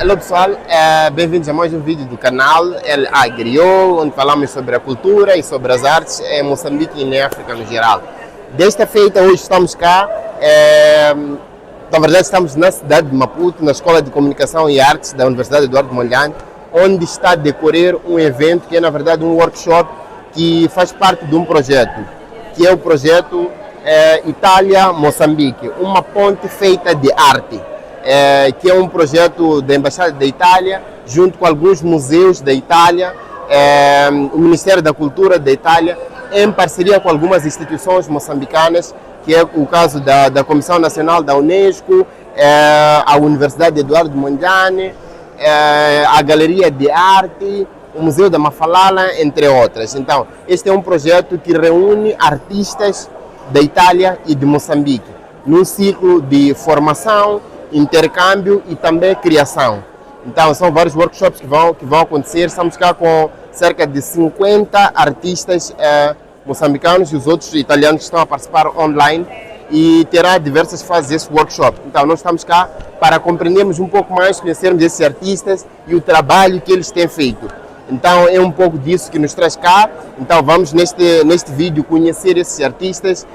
Olá pessoal, bem-vindos a mais um vídeo do canal El Agrio, onde falamos sobre a cultura e sobre as artes em Moçambique e na África no geral. Desta feita, hoje estamos cá, na verdade estamos na cidade de Maputo, na Escola de Comunicação e Artes da Universidade Eduardo Mondlane, onde está a decorrer um evento que é na verdade um workshop que faz parte de um projeto, que é o projeto Itália-Moçambique, uma ponte feita de arte. Que é um projeto da Embaixada da Itália, junto com alguns museus da Itália, o Ministério da Cultura da Itália, em parceria com algumas instituições moçambicanas, que é o caso da Comissão Nacional da Unesco, a Universidade Eduardo Mondlane, a Galeria de Arte, o Museu da Mafalala, entre outras. Então, este é um projeto que reúne artistas da Itália e de Moçambique, num ciclo de formação, intercâmbio e também criação. Então são vários workshops que vão acontecer. Estamos cá com cerca de 50 artistas moçambicanos e os outros italianos que estão a participar online, e terá diversas fases esse workshop. Então nós estamos cá para compreendermos um pouco mais, conhecermos esses artistas e o trabalho que eles têm feito. Então é um pouco disso que nos traz cá. Então vamos neste vídeo conhecer esses artistas.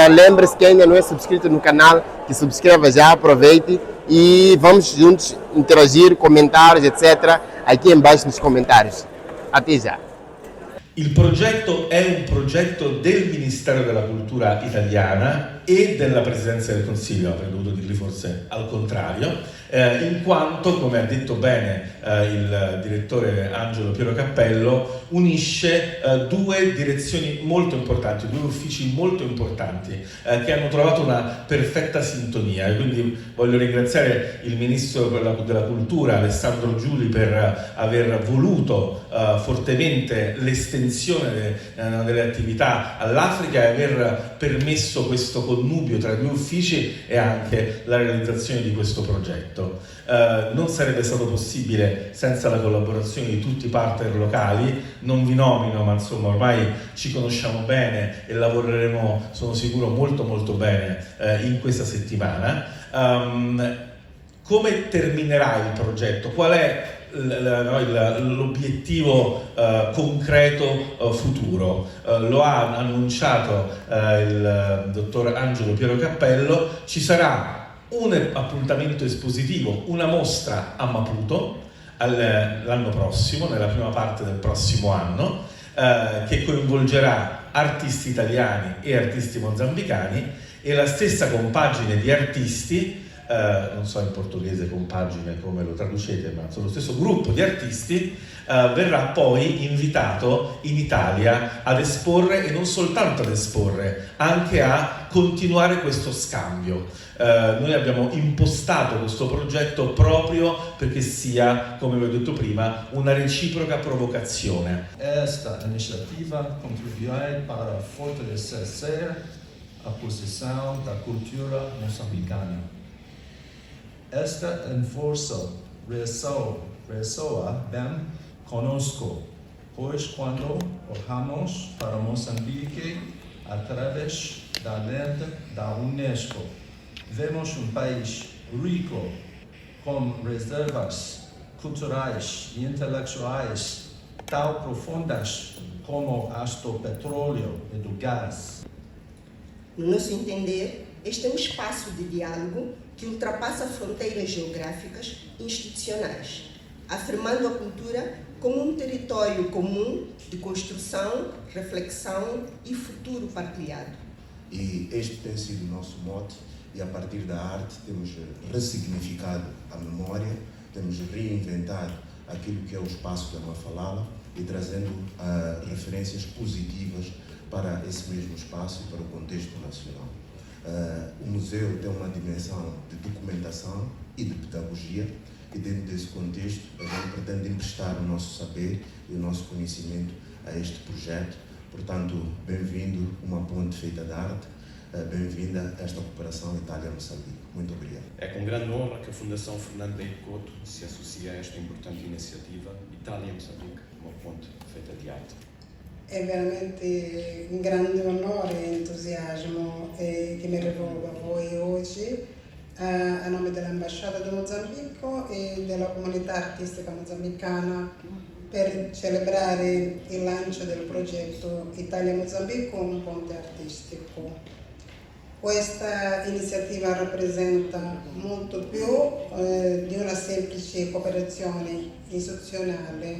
Lembre-se que ainda não é inscrito no canal, que subscreva já, aproveite e vamos juntos interagir, comentários, etc. aqui embaixo nos comentários. Até já! Il progetto è un progetto del Ministero della Cultura italiana e della Presidenza del Consiglio, avrei dovuto dirgli forse al contrario, in quanto, come ha detto bene il direttore Angelo Piero Cappello, unisce due direzioni molto importanti, due uffici molto importanti che hanno trovato una perfetta sintonia. E quindi voglio ringraziare il Ministro della Cultura Alessandro Giuli per aver voluto fortemente l'estensione delle attività all'Africa e aver permesso questo connubio tra i due uffici e anche la realizzazione di questo progetto. Non sarebbe stato possibile senza la collaborazione di tutti i partner locali. Non vi nomino, ma insomma ormai ci conosciamo bene e lavoreremo, sono sicuro, molto molto bene in questa settimana. Come terminerà il progetto? Qual è l'obiettivo concreto futuro? Lo ha annunciato il dottor Angelo Piero Cappello. Ci sarà un appuntamento espositivo, una mostra a Maputo l'anno prossimo, nella prima parte del prossimo anno, che coinvolgerà artisti italiani e artisti mozambicani, e la stessa compagine di artisti, non so in portoghese compagine come lo traducete, ma lo stesso gruppo di artisti verrà poi invitato in Italia ad esporre, e non soltanto ad esporre, anche a continuare questo scambio. Noi abbiamo impostato questo progetto proprio perché sia, come vi ho detto prima, una reciproca provocazione. Esta iniciativa contribuirá para fortalecer a posição da cultura moçambicana. Esta esforço ressoa bem conosco, pois quando olhamos para Moçambique através da lente da Unesco, vemos um país rico, com reservas culturais e intelectuais tão profundas como as do petróleo e do gás. No nosso entender, este é um espaço de diálogo que ultrapassa fronteiras geográficas e institucionais, afirmando a cultura como um território comum de construção, reflexão e futuro partilhado. E este tem sido o nosso mote, e a partir da arte temos ressignificado a memória, temos reinventado aquilo que é o espaço da Mafalala e trazendo referências positivas para esse mesmo espaço e para o contexto nacional. O museu tem uma dimensão de documentação e de pedagogia, e dentro desse contexto a gente pretende emprestar o nosso saber e o nosso conhecimento a este projeto. Portanto, bem-vindo, uma ponte feita de arte, bem-vinda a esta cooperação Itália-Moçambique. Muito obrigado. É com grande honra que a Fundação Fernando Leite Couto se associa a esta importante iniciativa Itália-Moçambique, uma ponte feita de arte. È veramente un grande onore e entusiasmo che mi rivolgo a voi oggi a nome dell'Ambasciata di Mozambico e della comunità artistica mozambicana per celebrare il lancio del progetto Italia-Mozambico, un ponte artistico. Questa iniziativa rappresenta molto più di una semplice cooperazione istituzionale,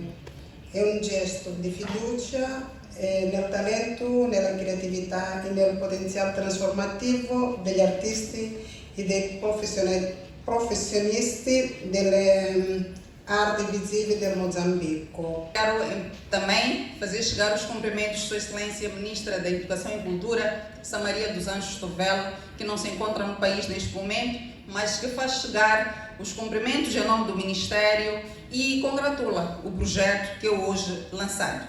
è un gesto di fiducia nel talento, nella creatività e nel potenziale trasformativo degli artisti e dei professionisti delle arti visíveis de Moçambique. Quero também fazer chegar os cumprimentos de Sua Excelência Ministra da Educação e Cultura, Samaria dos Anjos Tovelo, que não se encontra no país neste momento, mas que faz chegar os cumprimentos em nome do Ministério e congratula o projeto que é hoje lançado.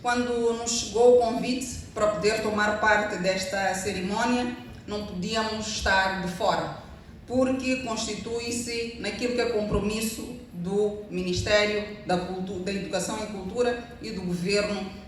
Quando nos chegou o convite para poder tomar parte desta cerimônia, não podíamos estar de fora, porque constitui-se naquilo que é compromisso do Ministério da Educação e Cultura e do Governo.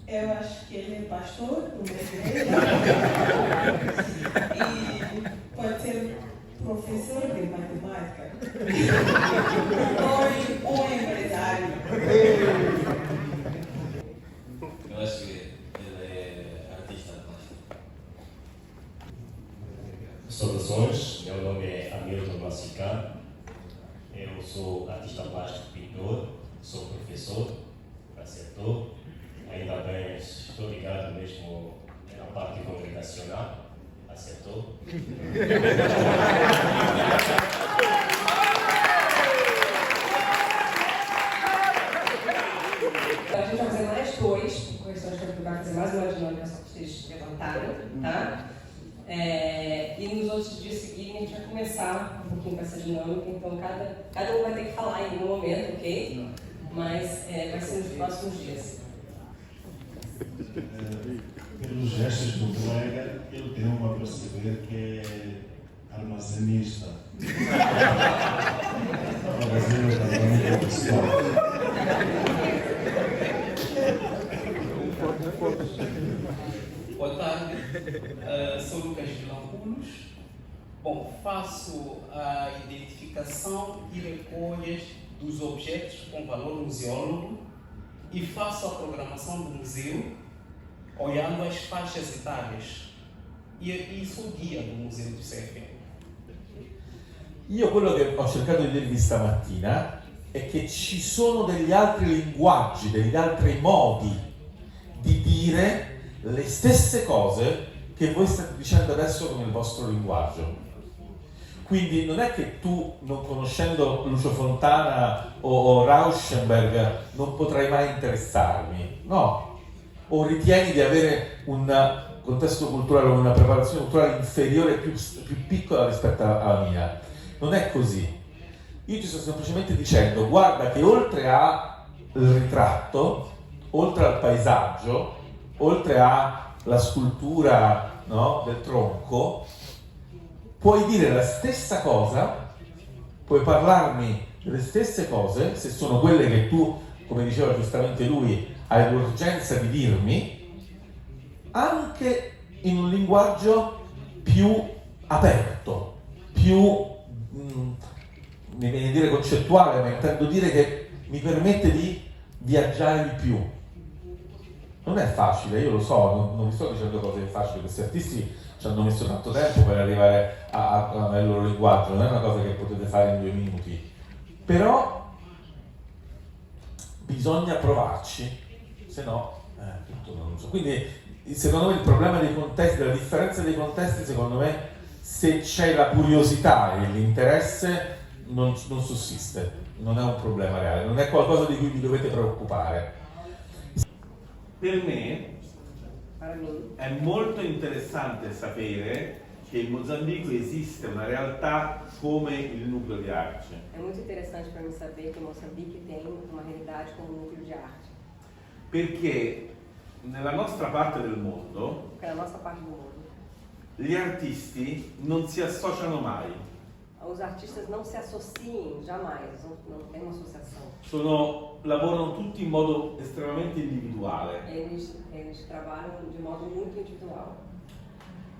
Eu acho que ele é pastor do meu igreja e pode ser professor de matemática ou um empresário. Eu acho que ele é artista plástico. Saudações, meu nome é Hamilton Massicá, eu sou artista plástico pintor, sou professor, acertou. Ainda bem, estou ligado mesmo na parte congregacional, acertou. A gente vai fazer mais dois, por questões que vai fazer mais uma dinâmica só que vocês levantaram, tá? E nos outros dias seguintes a gente vai começar um pouquinho com essa dinâmica, então cada um vai ter que falar em algum momento, ok? Mas vai ser nos próximos dias. Pelos gestos do colega, eu tenho a perceber que é armazenista. Armazena também o pessoal. Boa tarde, sou Lucas Vilampulos. Bom, faço a identificação e recolha dos objetos com valor museólogo e faço a programação do museu olhando as faixas etárias e sou guia do museo di Serbia. Io quello che ho cercato di dirvi stamattina è che ci sono degli altri linguaggi, degli altri modi di dire le stesse cose che voi state dicendo adesso con il vostro linguaggio. Quindi non è che tu, non conoscendo Lucio Fontana o Rauschenberg, non potrai mai interessarmi, no. O ritieni di avere un contesto culturale o una preparazione culturale inferiore, più piccola rispetto alla mia. Non è così. Io ti sto semplicemente dicendo, guarda che oltre al ritratto, oltre al paesaggio, oltre alla scultura, no, del tronco, puoi dire la stessa cosa, puoi parlarmi delle stesse cose, se sono quelle che tu, come diceva giustamente lui, hai l'urgenza di dirmi, anche in un linguaggio più aperto, più, mi viene a dire concettuale, ma intendo dire che mi permette di viaggiare di più. Non è facile, io lo so, non vi sto dicendo cose facili, questi artisti ci hanno messo tanto tempo per arrivare al loro linguaggio, non è una cosa che potete fare in 2 minuti, però bisogna provarci, se no tutto non lo so. Quindi secondo me il problema dei contesti, della differenza dei contesti, secondo me se c'è la curiosità e l'interesse non sussiste, non è un problema reale, non è qualcosa di cui vi dovete preoccupare. Per me è molto interessante sapere che in Mozambico esiste una realtà come il nucleo di arte. É muito interessante para mim saber que Moçambique tem uma realidade como núcleo de arte. Perché nella nostra parte del mondo Porque na nossa parte do mundo, gli artisti non si associano mai. os artistas não se associem jamais, não tem uma associação. Lavorano tutti in modo estremamente individuale. Eles trabalham de modo muito individual.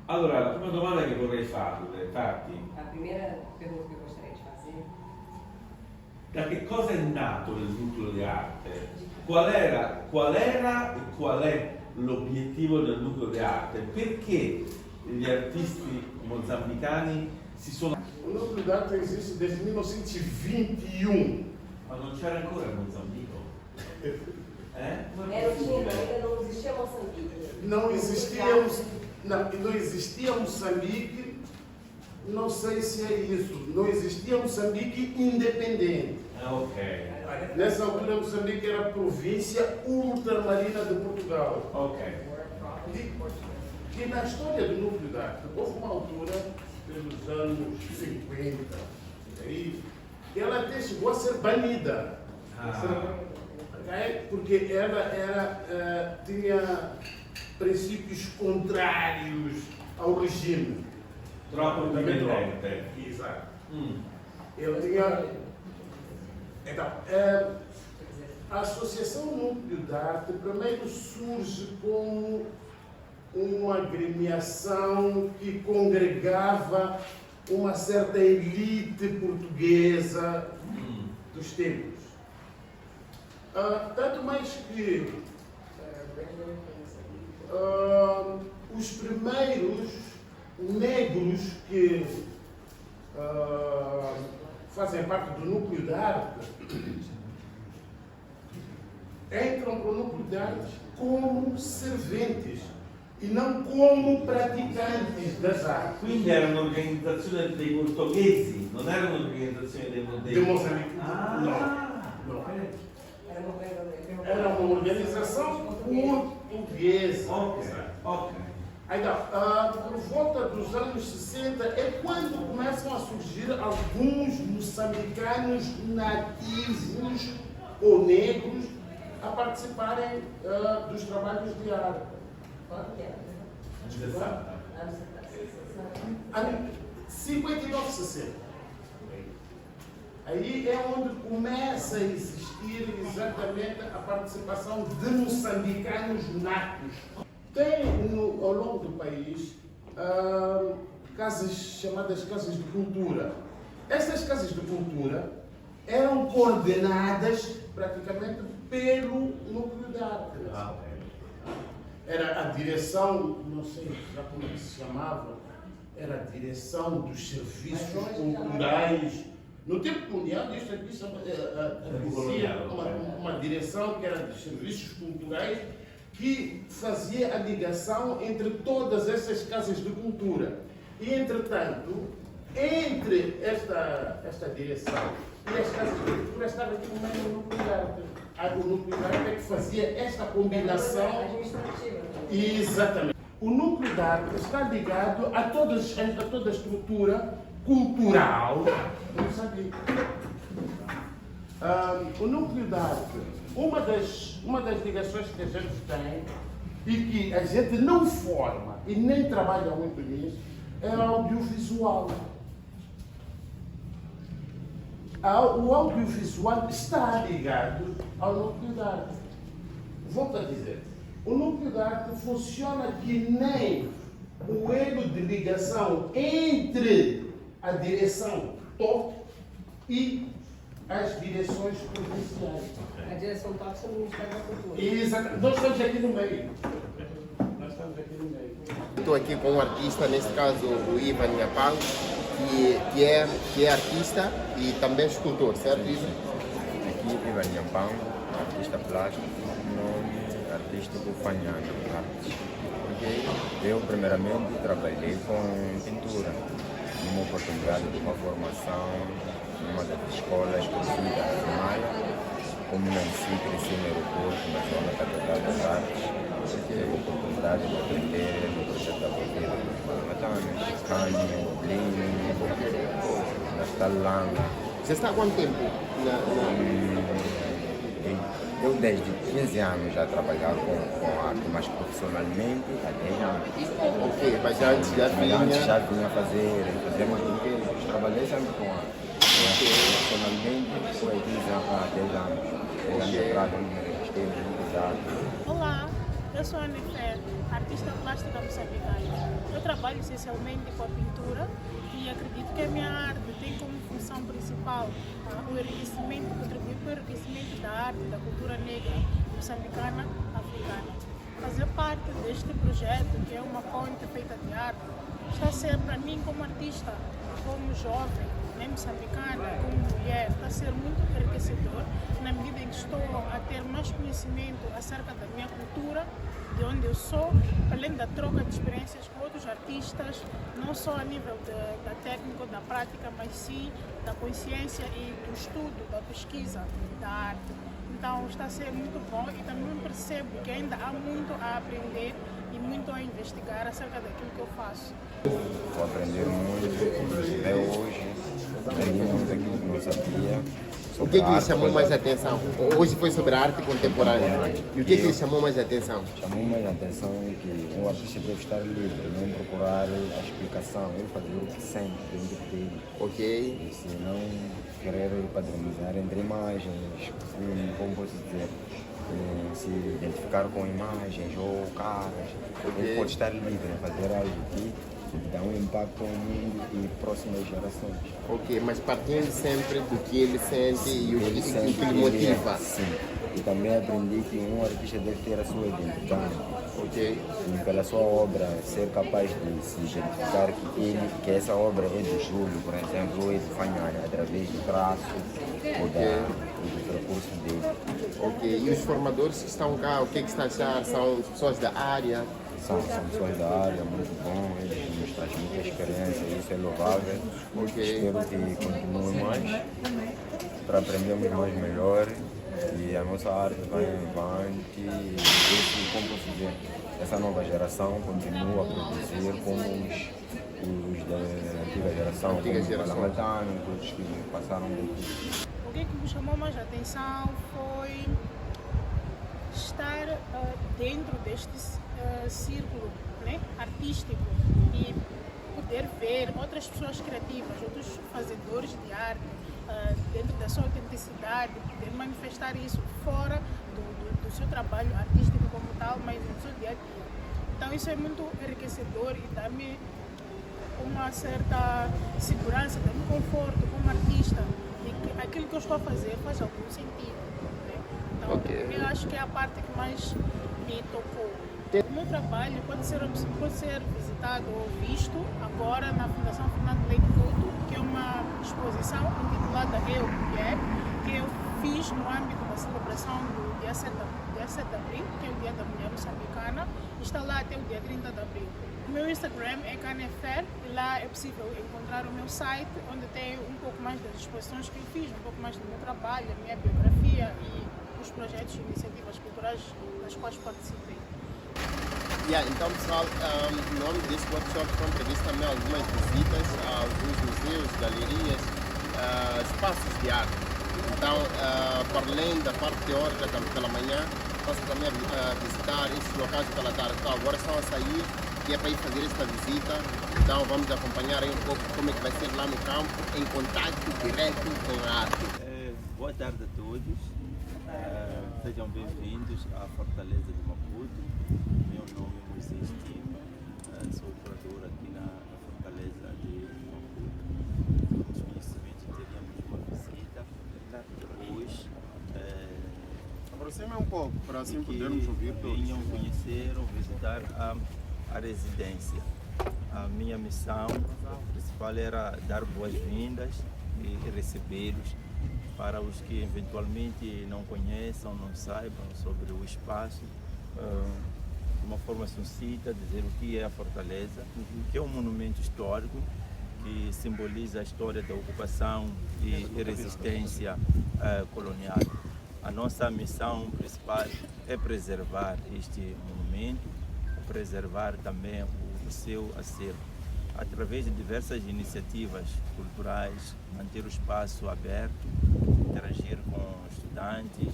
Allora, la prima domanda che vorrei farti, A primeira pergunta que eu gostaria de fazer: da che cosa è nato il nucleo di arte? Qual era e qual è l'obiettivo del nucleo di arte? Perché gli artisti mozambicani si sono... O núcleo de arte existe desde 1921. Ma non c'era ancora il Mozambico? Ainda não existia Moçambique. Não existia Moçambique, não sei se é isso. Não existia Moçambique independente. Ok. Nessa altura, Moçambique era a província ultramarina de Portugal. Ok. E na história do núcleo de arte, houve uma altura, pelos anos 50, ela até chegou a ser banida. Porque ela tinha princípios contrários ao regime. Troppo indipendente. Exato. Ele tinha... Então, a Associação Núcleo de Arte primeiro surge como uma agremiação que congregava uma certa elite portuguesa dos tempos. Tanto mais que os primeiros negros que fazem parte do núcleo de arte entram para o núcleo de arte como serventes e não como praticantes das artes. Quindi era un'organizzazione dei portoghesi, non era un'organizzazione dei Moçambique. Não. Era uma organização portuguesa. Ok. Então, por volta dos anos 60 é quando começam a surgir alguns moçambicanos nativos ou negros a participarem dos trabalhos de arte. 59, 60. Aí é onde começa a existir exatamente a participação de moçambicanos natos. Tem ao longo do país casas chamadas casas de cultura. Essas casas de cultura eram coordenadas praticamente pelo núcleo de arte. Era a direção, não sei já como se chamava, era a direção dos serviços culturais. No tempo colonial, isso existia uma direção que era dos serviços culturais que fazia a ligação entre todas essas casas de cultura. E, entretanto, entre esta direção e as casas de cultura estava aqui o núcleo de arte. O núcleo de arte é que fazia esta combinação. Exatamente. O núcleo de arte está ligado a toda a estrutura cultural. Não sabia. O núcleo de arte, uma das ligações que a gente tem e que a gente não forma e nem trabalha muito nisso é o audiovisual. O audiovisual está ligado ao núcleo de arte. Volto a dizer, o núcleo de arte funciona que nem o elo de ligação entre a direção top e as direções provinciais. A direção top é o Ministério da Cultura. Exato. Nós estamos aqui no meio. Estou aqui com um artista, neste caso o Ivan Nhapan, que é artista e também escultor, certo, Ivan? Aqui Ivan Nhapan, artista plástico, nome artístico Fanhana Artes. Porque eu primeiramente trabalhei com pintura, numa oportunidade de uma formação numa das escolas conhecidas de Maia. Como nasci, cresci no aeroporto, na zona capital das artes, tive a oportunidade oportunidade de aprender no projeto da cultura dos Matanas, Cânio, Blinho, Nastalanga. Você está há quanto tempo? Eu desde 15 anos já trabalhar com arte, mas profissionalmente há 10 anos. Ok, mas antes já vinha fazer muito tempo. Trabalhei sempre com arte. Profissionalmente foi há 10 anos. 10 anos atrás, eu muito arte. Olá, eu sou a Nefer, artista plástica moçambicana. Eu trabalho essencialmente com a pintura e acredito que a minha arte tem como função principal o enriquecimento, contribuir para o enriquecimento da arte, da cultura negra moçambicana, africana. Fazer parte deste projeto, que é uma ponte feita de arte, está a ser para mim como artista, como jovem, moçambicana, como mulher, está a ser muito enriquecedor na medida em que estou a ter mais conhecimento acerca da minha cultura, de onde eu sou, além da troca de experiências com outros artistas, não só a nível da técnica, da prática, mas sim da consciência e do estudo, da pesquisa da arte. Então está a ser muito bom e também percebo que ainda há muito a aprender e muito a investigar acerca daquilo que eu faço. Vou aprender muito, até hoje, aprendi muito aquilo que não sabia. O que lhe chamou mais a atenção? Hoje foi sobre a arte contemporânea. E o que lhe chamou mais a atenção? Chamou mais a atenção que um artista deve estar livre, não procurar a explicação, ele fazer o que sente dentro dele. Ok. E se não querer padronizar entre imagens, como posso dizer, se identificar com imagens ou caras, ele pode estar livre em fazer algo que dá um impacto ao mundo e próximas gerações. Ok, mas partindo sempre do que ele sente e o que lhe motiva. Sim. E também aprendi que um artista deve ter a sua identidade. Ok. E pela sua obra ser capaz de se identificar que essa obra é de Júlio, por exemplo, ou é de Fanhani, através do traço ou do percurso dele. Ok, e os formadores que estão cá, o que está a achar? São pessoas da área? São pessoas da área, muito bom, eles nos trazem muita experiência, isso é louvável. Espero que continue mais, para aprendermos mais melhor e a nossa arte vai em avante e como posso dizer, essa nova geração continua a produzir como os da antiga geração, como Lamatano, todos que passaram daqui. O que me chamou mais a atenção foi estar dentro deste círculo, né, artístico e poder ver outras pessoas criativas, outros fazedores de arte dentro da sua autenticidade, poder manifestar isso fora do seu trabalho artístico como tal, mas no seu dia a dia. Então isso é muito enriquecedor e dá-me uma certa segurança, dá-me conforto como artista de que aquilo que eu estou a fazer faz algum sentido. Né? Então eu acho que é a parte que mais me tocou. O meu trabalho pode ser visitado ou visto agora na Fundação Fernando Leite Couto, que é uma exposição intitulada Eu, Mulher, que eu fiz no âmbito da celebração do dia 7 de abril, que é o Dia da Mulher Moçambicana, e está lá até o dia 30 de abril. O meu Instagram é Canefer e lá é possível encontrar o meu site, onde tem um pouco mais das exposições que eu fiz, um pouco mais do meu trabalho, a minha biografia e os projetos e iniciativas culturais nas quais participei. Então, pessoal, no nome deste workshop estão previstas também algumas visitas a alguns museus, galerias, espaços de arte. Então, para além da parte teórica pela manhã, posso também visitar esses locais pela tarde. Então, agora estão a sair, que é para ir fazer esta visita. Então, vamos acompanhar aí um pouco como é que vai ser lá no campo, em contato direto com a arte. Boa tarde a todos. Sejam bem-vindos à Fortaleza de Maputo. Meu nome é Moisés Tim, sou curador aqui na Fortaleza de Maputo. Nos conhecimentos teríamos uma visita hoje. Aproxima um pouco para assim podermos ouvir todos. Venham conhecer ou visitar a residência. A minha missão principal era dar boas-vindas e recebê-los para os que eventualmente não conheçam, não saibam sobre o espaço. De uma forma sucinta, dizer o que é a Fortaleza, que é um monumento histórico que simboliza a história da ocupação e resistência colonial. A nossa missão principal é preservar este monumento preservar também o seu acervo. Através de diversas iniciativas culturais, manter o espaço aberto, interagir com estudantes,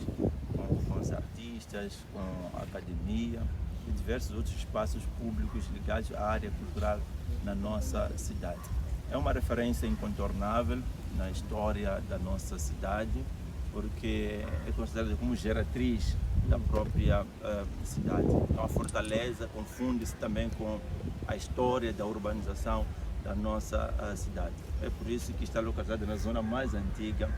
com os artistas, com a academia e diversos outros espaços públicos ligados à área cultural na nossa cidade. É uma referência incontornável na história da nossa cidade, porque é considerada como geratriz da própria cidade. Então a Fortaleza confunde-se também com a história da urbanização da nossa cidade. É por isso que está localizada na zona mais antiga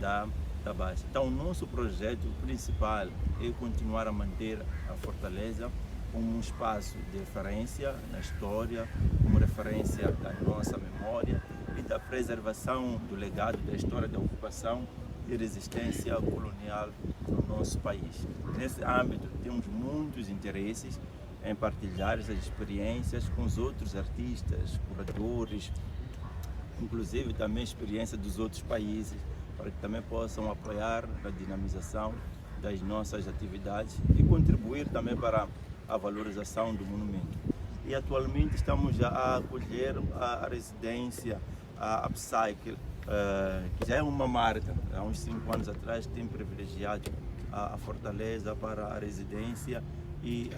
da Baixa. Então o nosso projeto principal é continuar a manter a Fortaleza como um espaço de referência na história, como referência da nossa memória e da preservação do legado da história da ocupação e resistência colonial no nosso país. Nesse âmbito, temos muitos interesses em partilhar essas experiências com os outros artistas, curadores, inclusive também experiência dos outros países, para que também possam apoiar a dinamização das nossas atividades e contribuir também para a valorização do monumento. E atualmente estamos já a acolher a residência, a Upcycle, que já é uma marca. Há uns 5 anos atrás tem privilegiado a Fortaleza para a residência e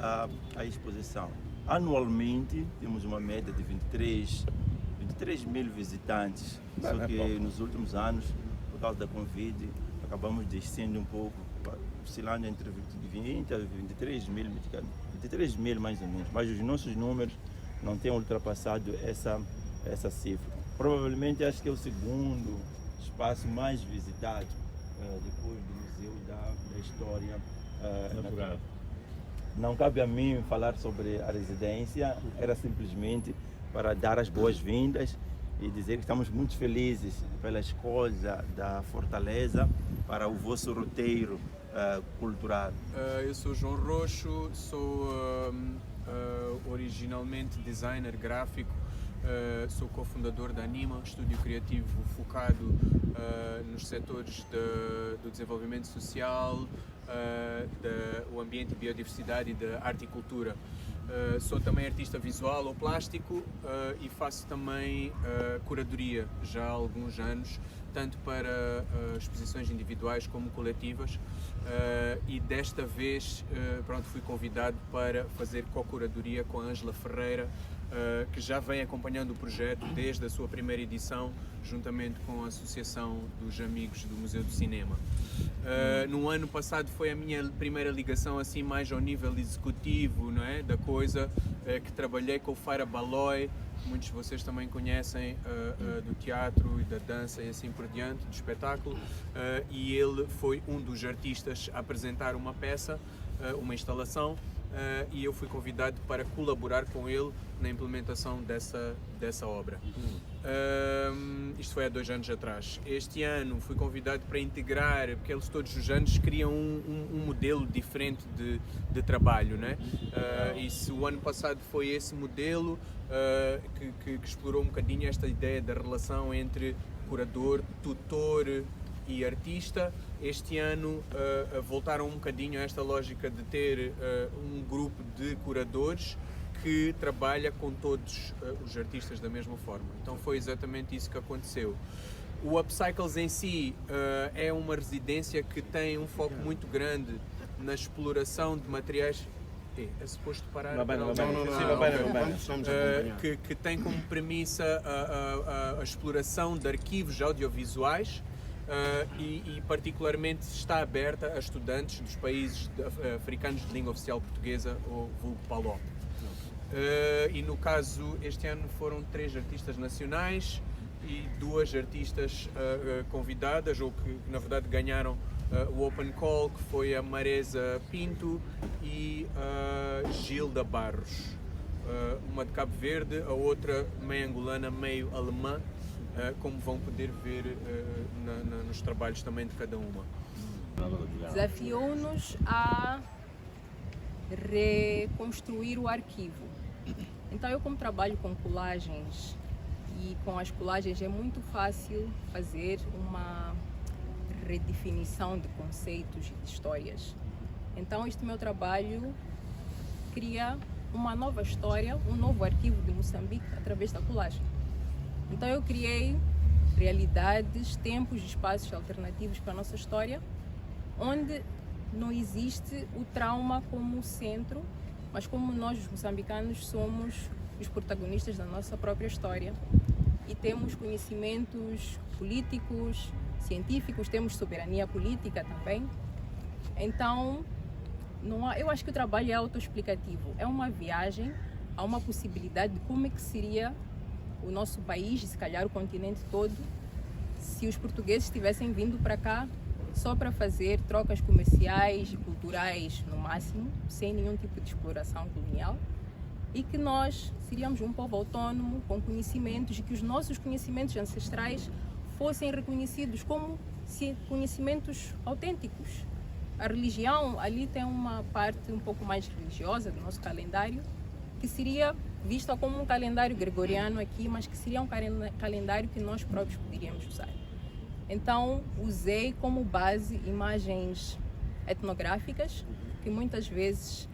a exposição. Anualmente temos uma média de 23 mil visitantes, só que nos últimos anos, por causa da Covid, acabamos descendo um pouco, oscilando entre 20 a 23 mil mais ou menos, mas os nossos números não têm ultrapassado essa cifra. Provavelmente acho que é o segundo espaço mais visitado depois do Museu da História Natural. Não cabe a mim falar sobre a residência, era simplesmente para dar as boas-vindas e dizer que estamos muito felizes pela escolha da Fortaleza para o vosso roteiro cultural. Eu sou João Roxo, sou originalmente designer gráfico, sou cofundador da Anima, estúdio criativo focado nos setores do desenvolvimento social, do ambiente e biodiversidade e da arte e cultura. Sou também artista visual ou plástico e faço também curadoria já há alguns anos, tanto para exposições individuais como coletivas, e desta vez fui convidado para fazer co-curadoria com a Ângela Ferreira, que já vem acompanhando o projeto desde a sua primeira edição, juntamente com a Associação dos Amigos do Museu do Cinema. No ano passado foi a minha primeira ligação assim mais ao nível executivo, não é, da coisa, que trabalhei com o Faira Balói, muitos de vocês também conhecem, do teatro e da dança e assim por diante, do espetáculo, e ele foi um dos artistas a apresentar uma peça, uma instalação, e eu fui convidado para colaborar com ele na implementação dessa obra. Isto foi há 2 anos atrás. Este ano fui convidado para integrar, porque eles todos os anos criam um modelo diferente de trabalho, né? E se o ano passado foi esse modelo que explorou um bocadinho esta ideia da relação entre curador, tutor e artista, este ano voltaram um bocadinho a esta lógica de ter um grupo de curadores que trabalha com todos os artistas da mesma forma. Então foi exatamente isso que aconteceu. O Upcycles em si é uma residência que tem um foco muito grande na exploração de materiais. É suposto parar? Que tem como premissa a exploração de arquivos audiovisuais e particularmente está aberta a estudantes dos países africanos de língua oficial portuguesa, ou vulgo PALOP. E no caso, este ano foram 3 artistas nacionais e 2 artistas convidadas, ou que na verdade ganharam o Open Call, que foi a Maresa Pinto e a Gilda Barros. Uma de Cabo Verde, a outra meio angolana, meio alemã, como vão poder ver nos trabalhos também de cada uma. Desafiou-nos a reconstruir o arquivo. Então eu, como trabalho com colagens, e com as colagens é muito fácil fazer uma redefinição de conceitos e de histórias. Então este meu trabalho cria uma nova história, um novo arquivo de Moçambique através da colagem. Então eu criei realidades, tempos e espaços alternativos para a nossa história, onde não existe o trauma como centro, mas como nós, os moçambicanos, somos os protagonistas da nossa própria história e temos conhecimentos políticos, científicos, temos soberania política também. Então, eu acho que o trabalho é autoexplicativo, é uma viagem a uma possibilidade de como é que seria o nosso país, e se calhar o continente todo, se os portugueses tivessem vindo para cá só para fazer trocas comerciais e culturais no máximo, sem nenhum tipo de exploração colonial, e que nós seríamos um povo autônomo, com conhecimentos, e que os nossos conhecimentos ancestrais fossem reconhecidos como conhecimentos autênticos. A religião ali tem uma parte um pouco mais religiosa do nosso calendário, que seria vista como um calendário gregoriano aqui, mas que seria um calendário que nós próprios poderíamos usar. Então, usei como base imagens etnográficas, que muitas vezes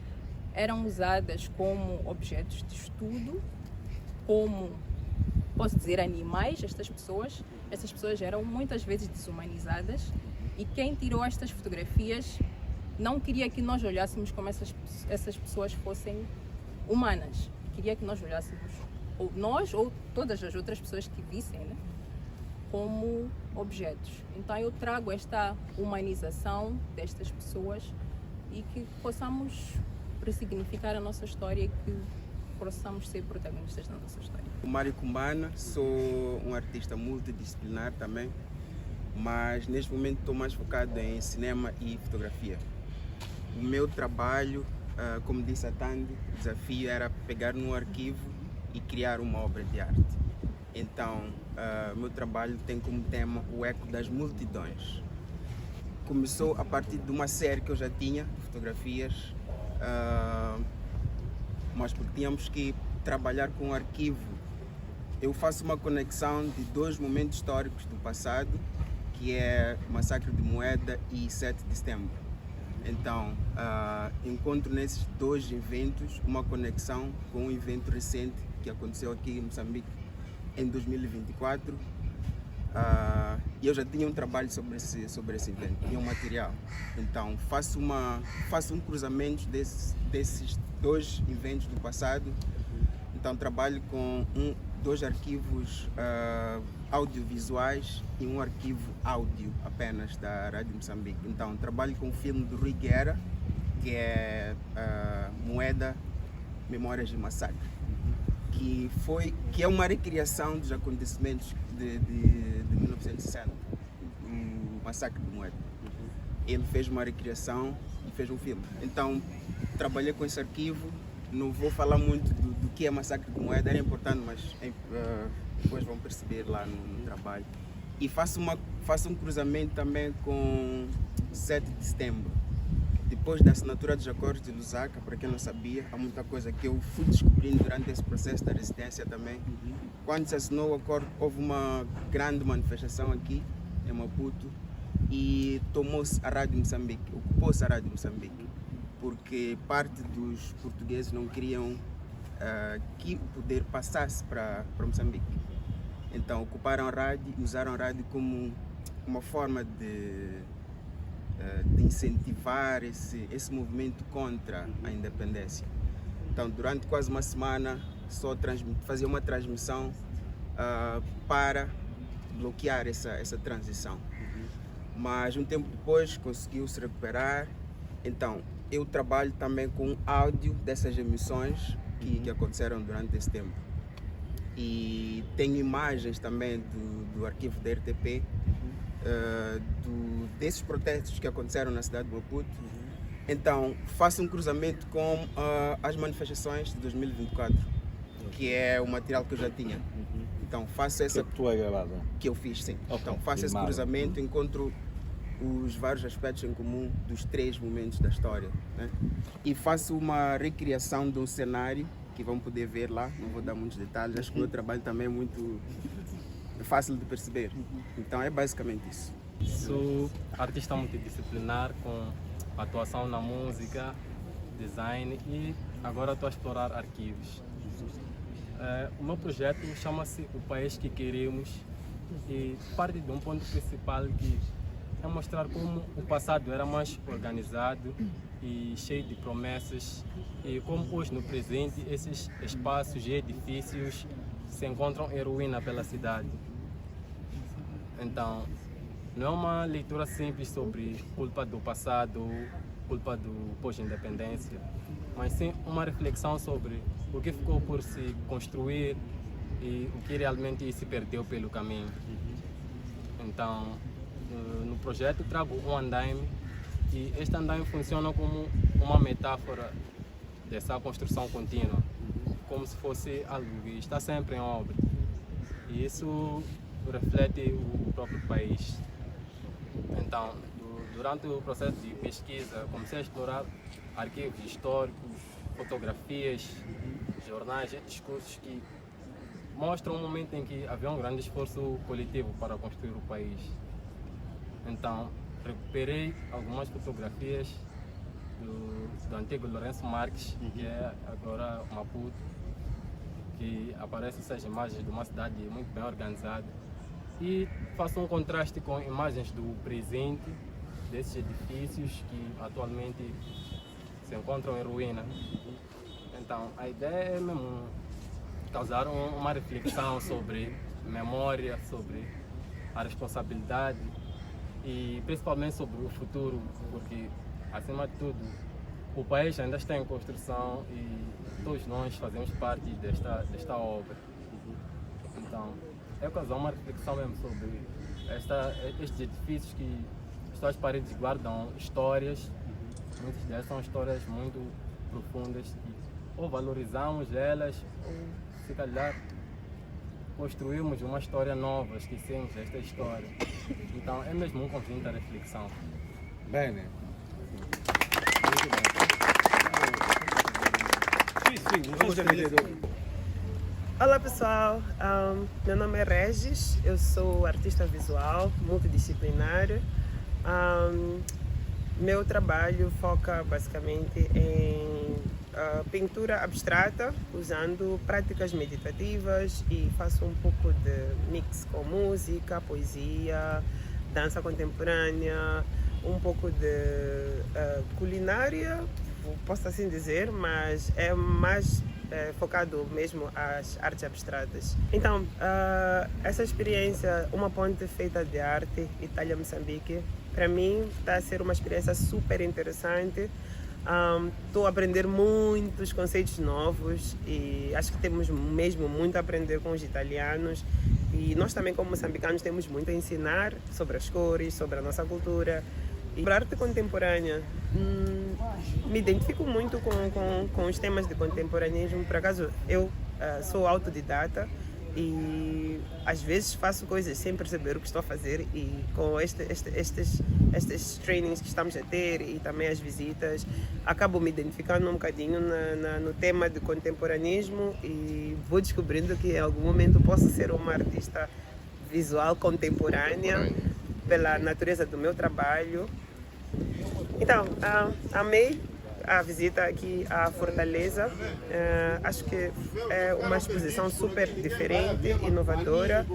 eram usadas como objetos de estudo, como, posso dizer, animais. Essas pessoas eram muitas vezes desumanizadas, e quem tirou estas fotografias não queria que nós olhássemos como essas pessoas fossem humanas. Queria que nós olhássemos, ou nós ou todas as outras pessoas que vissem, né, como objetos. Então eu trago esta humanização destas pessoas e que possamos ressignificar a nossa história e que possamos ser protagonistas da nossa história. Mário Kumbana, sou um artista multidisciplinar também, mas neste momento estou mais focado em cinema e fotografia. O meu trabalho, como disse a Tandy, o desafio era pegar num arquivo e criar uma obra de arte. Então, o meu trabalho tem como tema o eco das multidões. Começou a partir de uma série que eu já tinha, fotografias, mas porque tínhamos que trabalhar com um arquivo. Eu faço uma conexão de dois momentos históricos do passado, que é o Massacre de Moeda e 7 de setembro. Então, encontro nesses dois eventos uma conexão com um evento recente que aconteceu aqui em Moçambique em 2024. E eu já tinha um trabalho sobre esse evento, tinha um material. Então, faço um cruzamento desses dois eventos do passado. Então, trabalho com dois arquivos audiovisuais e um arquivo áudio apenas da Rádio Moçambique. Então, trabalho com o filme do Rui Guerra, que é Moeda, Memórias de Massacre, que é uma recriação dos acontecimentos de 1960, o Massacre de Moeda. Ele fez uma recriação e fez um filme. Então, trabalhei com esse arquivo. Não vou falar muito do que é Massacre de Moeda, era importante, mas depois vão perceber lá no trabalho. E faço um cruzamento também com 7 de setembro. Depois da assinatura dos acordos de Lusaka, para quem não sabia, há muita coisa que eu fui descobrindo durante esse processo da resistência também. Quando se assinou o acordo, houve uma grande manifestação aqui em Maputo e tomou-se a Rádio Moçambique, ocupou-se a Rádio Moçambique, porque parte dos portugueses não queriam que o poder passasse para Moçambique. Então ocuparam a rádio e usaram a rádio como uma forma de incentivar esse movimento contra a independência. Então, durante quase uma semana, fazia uma transmissão para bloquear essa transição. Mas um tempo depois conseguiu se recuperar. Então, eu trabalho também com áudio dessas emissões que aconteceram durante esse tempo. E tenho imagens também do arquivo da RTP, desses protestos que aconteceram na cidade de Maputo. Então, faço um cruzamento com as manifestações de 2024, que é o material que eu já tinha. Então, faço essa... Que tu é gravado? Que eu fiz, sim. Okay. Então, faço esse cruzamento, encontro os vários aspectos em comum dos 3 momentos da história, né? E faço uma recriação de um cenário que vão poder ver lá, não vou dar muitos detalhes, acho que o meu trabalho também é muito fácil de perceber. Então é basicamente isso. Sou artista multidisciplinar com atuação na música, design e agora estou a explorar arquivos. O meu projeto chama-se O País que Queremos e parte de um ponto principal que é mostrar como o passado era mais organizado e cheio de promessas e como hoje no presente esses espaços e edifícios se encontram em ruína pela cidade. Então, não é uma leitura simples sobre culpa do passado, culpa do pós-independência, mas sim uma reflexão sobre o que ficou por se construir e o que realmente se perdeu pelo caminho. Então, no projeto trago um andaime e este andaime funciona como uma metáfora dessa construção contínua, como se fosse algo que está sempre em obra. E isso reflete o próprio país. Então, durante o processo de pesquisa, comecei a explorar arquivos históricos, fotografias, jornais e discursos que mostram um momento em que havia um grande esforço coletivo para construir o país. Então, recuperei algumas fotografias do antigo Lourenço Marques, que é agora Maputo, que aparecem essas imagens de uma cidade muito bem organizada. E faço um contraste com imagens do presente, desses edifícios que atualmente se encontram em ruína. Então, a ideia é mesmo causar uma reflexão sobre memória, sobre a responsabilidade e principalmente sobre o futuro, porque, acima de tudo, o país ainda está em construção e todos nós fazemos parte desta obra. Então, é causar uma reflexão mesmo sobre estes edifícios que suas paredes guardam histórias, muitas delas são histórias muito profundas e ou valorizamos elas ou, se calhar, construímos uma história nova, esquecemos esta história. Então é mesmo um conjunto de reflexão. Bem, né? Olá pessoal, meu nome é Regis, eu sou artista visual multidisciplinar. Meu trabalho foca basicamente em pintura abstrata, usando práticas meditativas e faço um pouco de mix com música, poesia, dança contemporânea, um pouco de culinária, posso assim dizer, mas é mais focado mesmo às artes abstratas. Então, essa experiência, uma ponte feita de arte, Itália-Moçambique, para mim está a ser uma experiência super interessante. Estou a aprender muitos conceitos novos e acho que temos mesmo muito a aprender com os italianos. E nós também, como moçambicanos, temos muito a ensinar sobre as cores, sobre a nossa cultura. E para a arte contemporânea, me identifico muito com os temas de contemporaneismo. Por acaso, eu sou autodidata e às vezes faço coisas sem perceber o que estou a fazer, e com estes trainings que estamos a ter e também as visitas, acabo me identificando um bocadinho no tema de contemporaneismo e vou descobrindo que em algum momento posso ser uma artista visual contemporânea pela natureza do meu trabalho. Então, amei a visita aqui à Fortaleza. Acho que é uma exposição super diferente, inovadora.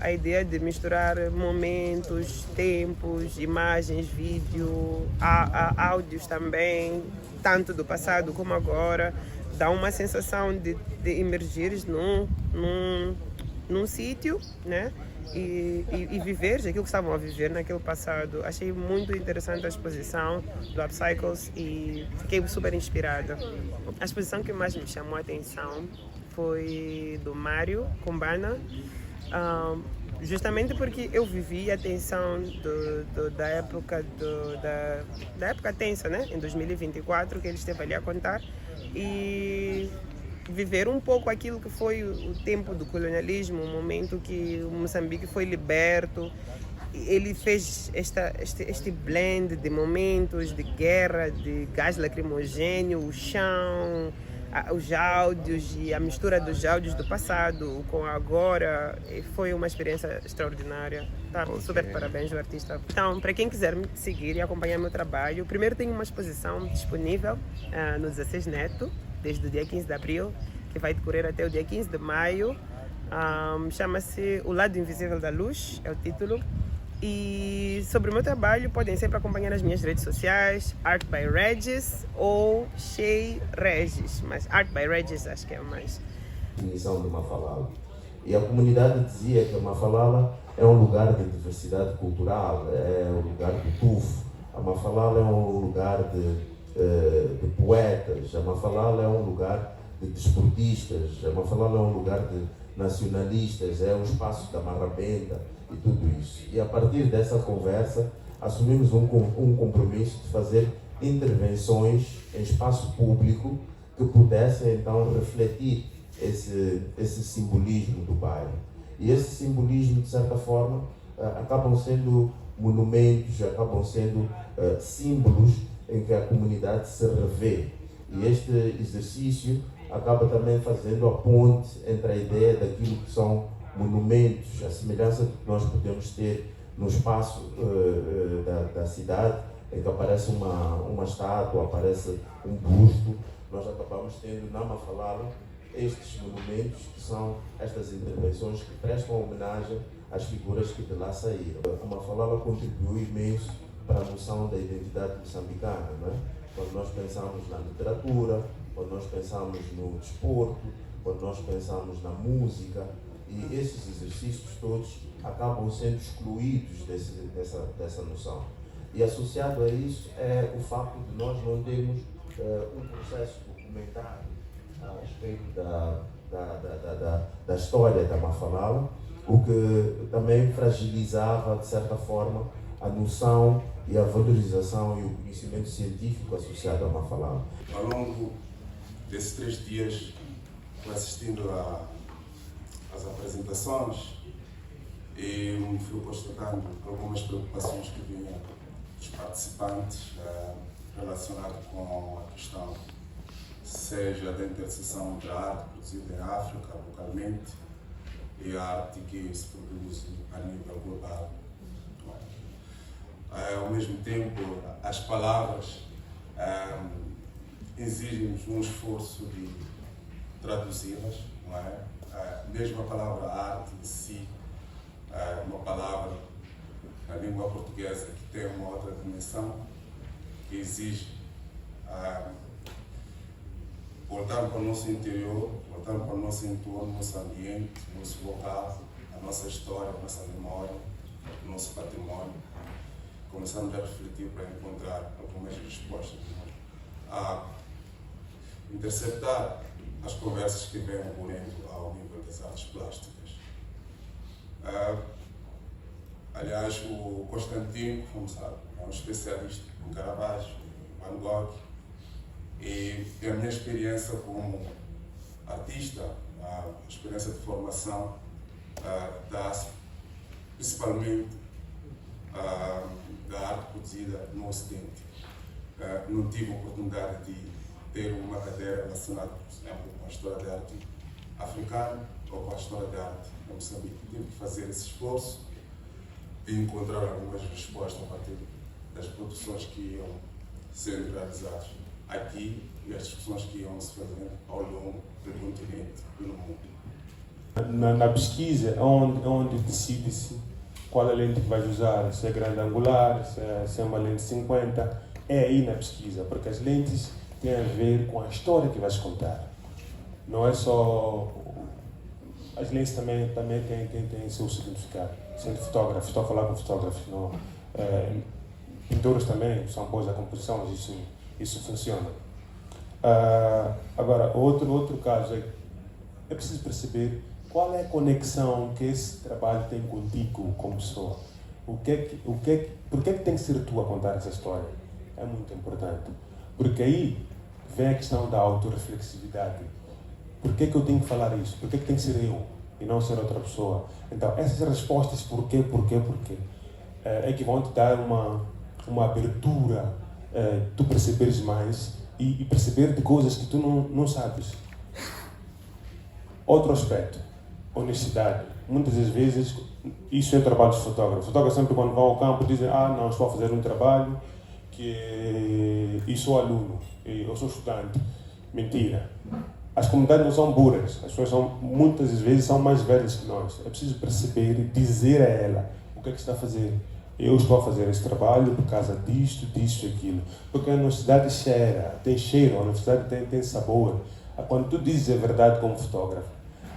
A ideia de misturar momentos, tempos, imagens, vídeo, áudios também, tanto do passado como agora, dá uma sensação de emergires num sítio, né? E viver aquilo que estavam a viver naquele passado. Achei muito interessante a exposição do Upcycles e fiquei super inspirada. A exposição que mais me chamou a atenção foi do Mário Kumbana, justamente porque eu vivi a tensão da época da época tensa, né? Em 2024, que ele esteve ali a contar, e viver um pouco aquilo que foi o tempo do colonialismo, o momento que o Moçambique foi liberto. Ele fez este blend de momentos de guerra, de gás lacrimogêneo, o chão, os áudios e a mistura dos áudios do passado com agora, foi uma experiência extraordinária. Tá, super parabéns ao artista. Então, para quem quiser me seguir e acompanhar meu trabalho, primeiro tenho uma exposição disponível no 16 Neto, desde o dia 15 de abril, que vai decorrer até o dia 15 de maio. Chama-se O Lado Invisível da Luz, é o título. E sobre o meu trabalho, podem sempre acompanhar nas minhas redes sociais, Art by Regis ou Shea Regis, mas Art by Regis acho que é mais. Definição de Mafalala. E a comunidade dizia que a Mafalala é um lugar de diversidade cultural, é um lugar de tufo. A Mafalala é um lugar de poetas, a Mafalala é um lugar de desportistas, a Mafalala é um lugar de nacionalistas, é um espaço da marrabenta e tudo isso. E a partir dessa conversa, assumimos um compromisso de fazer intervenções em espaço público que pudessem então refletir esse simbolismo do bairro. E esse simbolismo, de certa forma, acabam sendo monumentos, acabam sendo símbolos em que a comunidade se revê. E este exercício acaba também fazendo a ponte entre a ideia daquilo que são monumentos, a semelhança que nós podemos ter no espaço da cidade, em que aparece uma estátua, aparece um busto. Nós acabamos tendo na Mafalala estes monumentos, que são estas intervenções que prestam homenagem às figuras que de lá saíram. A Mafalala contribuiu imenso para a noção da identidade moçambicana, não é? Quando nós pensamos na literatura, quando nós pensamos no desporto, quando nós pensamos na música, e esses exercícios todos acabam sendo excluídos dessa noção. E associado a isso é o facto de nós não termos um processo documentário a respeito da história da Mafalala, o que também fragilizava, de certa forma, a noção e a valorização e o conhecimento científico associado à Mafalala. Ao longo desses 3 dias, fui assistindo às apresentações e fui constatando algumas preocupações que vinham dos participantes relacionadas com a questão, seja da interseção entre a arte produzida em África localmente e a arte que se produz a nível global. Ao mesmo tempo, as palavras exigem um esforço de traduzi-las, não é? Mesmo a palavra arte em si, uma palavra na língua portuguesa que tem uma outra dimensão, que exige voltar para o nosso interior, voltar para o nosso entorno, nosso ambiente, nosso local, a nossa história, a nossa memória, o nosso património. Começamos a refletir para encontrar algumas respostas, a interceptar as conversas que vêm ocorrendo ao nível das artes plásticas. Aliás, o Constantino, como sabe, é um especialista em Caravaggio, Van Gogh, e a minha experiência como artista, a experiência de formação, dá-se principalmente da arte produzida no Ocidente. Não tive a oportunidade de ter uma cadeira relacionada, por exemplo, com a história da arte africana ou com a história da arte em Moçambique. Tive que fazer esse esforço de encontrar algumas respostas a partir das produções que iam sendo realizadas aqui e as discussões que iam se fazer ao longo do continente e no mundo. Na pesquisa, onde decide-se qual é a lente que vai usar, se é grande angular, se é uma lente 50, é aí na pesquisa, porque as lentes têm a ver com a história que vais contar. Não é só... As lentes também têm seu significado. Sendo fotógrafo, estou a falar com fotógrafos, não... Pintores também são boas a composição, mas isso funciona. Agora, outro caso é preciso perceber qual é a conexão que esse trabalho tem contigo como pessoa. Por que tem que ser tu a contar essa história? É muito importante. Porque aí vem a questão da autorreflexividade. Por que eu tenho que falar isso? Por que tem que ser eu e não ser outra pessoa? Então, essas respostas, porquê, é que vão te dar uma abertura, tu perceberes mais e perceber de coisas que tu não sabes. Outro aspecto, honestidade. Muitas das vezes, isso é trabalho de fotógrafo. O fotógrafo sempre quando vai ao campo dizem, não, estou a fazer um trabalho e sou aluno, eu sou estudante. Mentira. As comunidades não são burras, as pessoas muitas das vezes são mais velhas que nós. É preciso perceber e dizer a ela o que é que está a fazer. Eu estou a fazer esse trabalho por causa disto, disto e aquilo. Porque a universidade tem cheiro, a universidade tem sabor. Quando tu dizes a verdade como fotógrafo,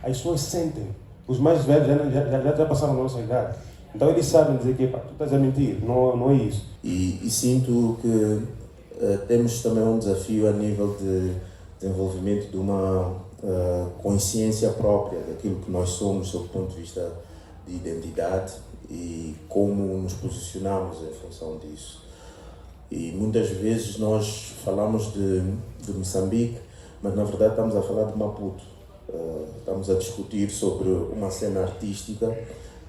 as pessoas sentem. Os mais velhos já passaram a nossa idade. Então eles sabem dizer que tu estás a mentir, não é isso. E sinto que temos também um desafio a nível de desenvolvimento de uma consciência própria daquilo que nós somos, sob o ponto de vista de identidade e como nos posicionamos em função disso. E muitas vezes nós falamos de Moçambique, mas na verdade estamos a falar de Maputo. Estamos a discutir sobre uma cena artística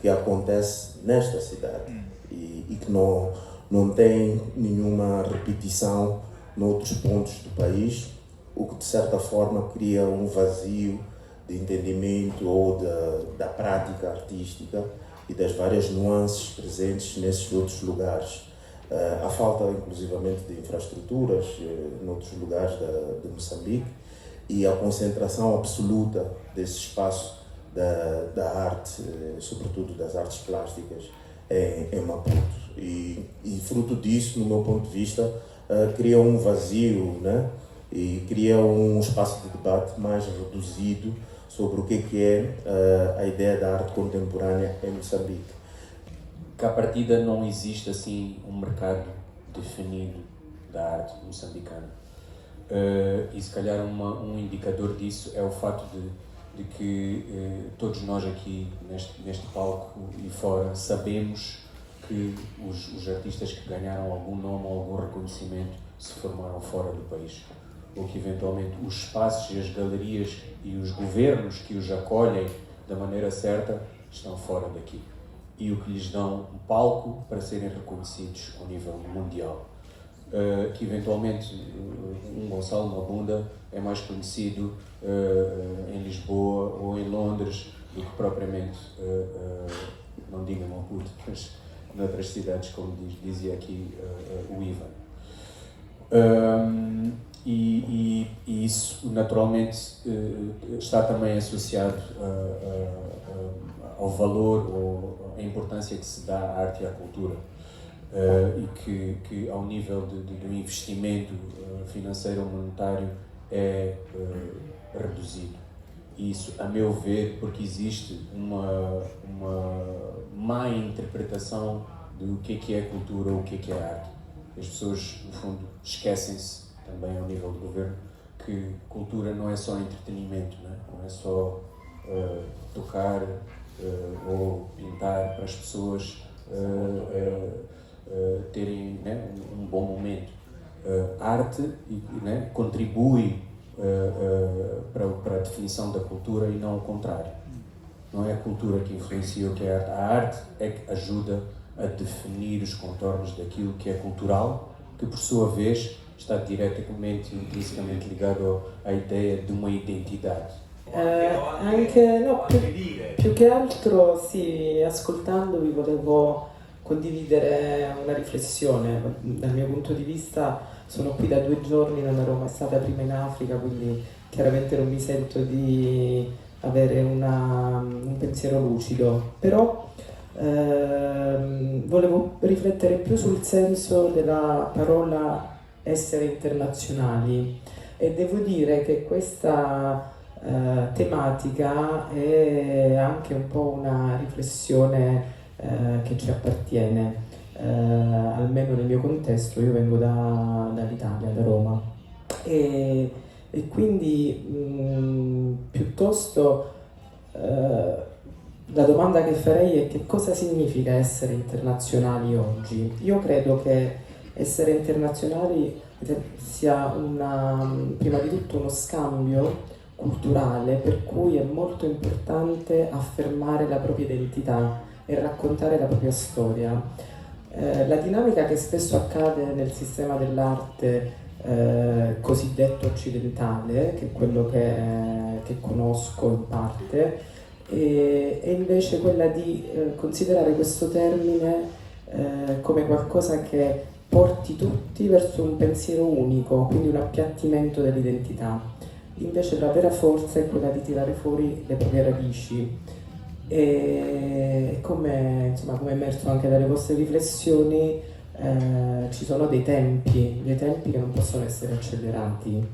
que acontece nesta cidade e que não tem nenhuma repetição noutros pontos do país, o que de certa forma cria um vazio de entendimento ou da prática artística e das várias nuances presentes nesses outros lugares. A falta, inclusivamente, de infraestruturas noutros lugares de Moçambique e a concentração absoluta desse espaço da arte, sobretudo das artes plásticas, em Maputo. E fruto disso, no meu ponto de vista, cria um vazio, né? E cria um espaço de debate mais reduzido sobre o que é a ideia da arte contemporânea em Moçambique. Que à partida não existe assim um mercado definido da arte moçambicana. E se calhar um indicador disso é o fato de que todos nós aqui neste palco e fora sabemos que os artistas que ganharam algum nome ou algum reconhecimento se formaram fora do país, ou que eventualmente os espaços e as galerias e os governos que os acolhem da maneira certa estão fora daqui e o que lhes dão um palco para serem reconhecidos ao nível mundial. Que eventualmente um Gonçalo Mabunda é mais conhecido em Lisboa ou em Londres do que propriamente, não diga Maputo, mas noutras cidades, como dizia aqui o Ivan. E isso naturalmente está também associado ao valor ou à importância que se dá à arte e à cultura. E que ao nível do investimento financeiro ou monetário é reduzido. Isso, a meu ver, porque existe uma má interpretação do que é cultura ou o que é arte. As pessoas, no fundo, esquecem-se também ao nível do governo que cultura não é só entretenimento, não é só tocar ou pintar para as pessoas terem um bom momento. Arte contribui para a definição da cultura e não o contrário. Não é a cultura que influencia o que é arte. A arte é que ajuda a definir os contornos daquilo que é cultural, que por sua vez está diretamente, intrinsecamente ligado à ideia di una identità. Anche, no, più che altro, sì, ascoltandovi volevo condividere una riflessione. Dal mio punto di vista sono qui da 2 giorni, non ero mai stata prima in Africa, quindi chiaramente non mi sento di avere un pensiero lucido, però volevo riflettere più sul senso della parola essere internazionali e devo dire che questa tematica è anche un po' una riflessione che ci appartiene, almeno nel mio contesto. Io vengo dall'Italia, da Roma, e quindi piuttosto la domanda che farei è: che cosa significa essere internazionali oggi? Io credo che essere internazionali sia prima di tutto uno scambio culturale, per cui è molto importante affermare la propria identità e raccontare la propria storia. La dinamica che spesso accade nel sistema dell'arte cosiddetto occidentale, che è quello che conosco in parte, e invece quella di considerare questo termine come qualcosa che porti tutti verso un pensiero unico, quindi un appiattimento dell'identità. Invece la vera forza è quella di tirare fuori le proprie radici. E come è emerso anche dalle vostre riflessioni, ci sono dei tempi che non possono essere accelerati.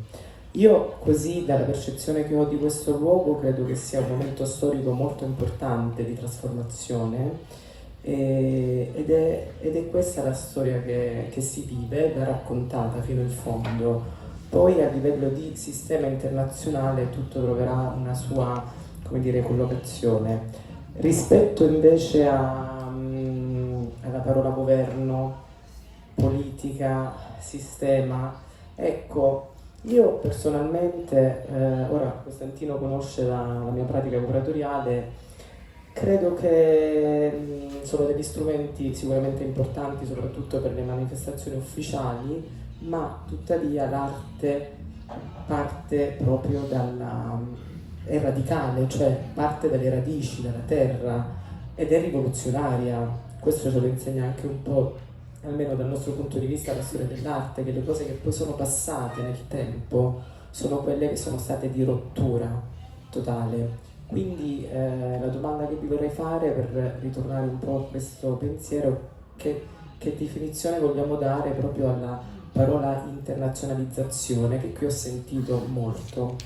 Io, così, dalla percezione che ho di questo luogo, credo che sia un momento storico molto importante di trasformazione, ed è questa la storia che si vive, va raccontata fino in fondo. Poi a livello di sistema internazionale tutto troverà una sua, collocazione. Rispetto invece alla parola governo, politica, sistema, ecco, io personalmente, ora Costantino conosce la mia pratica curatoriale, credo che sono degli strumenti sicuramente importanti, soprattutto per le manifestazioni ufficiali, ma tuttavia l'arte parte proprio è radicale, cioè parte dalle radici, dalla terra, ed è rivoluzionaria. Questo ce lo insegna anche un po', almeno dal nostro punto di vista, la storia dell'arte, che le cose che poi sono passate nel tempo sono quelle che sono state di rottura totale. Quindi la domanda che vi vorrei fare, per ritornare un po' a questo pensiero, che definizione vogliamo dare proprio alla parola internazionalizzazione, che qui ho sentito molto?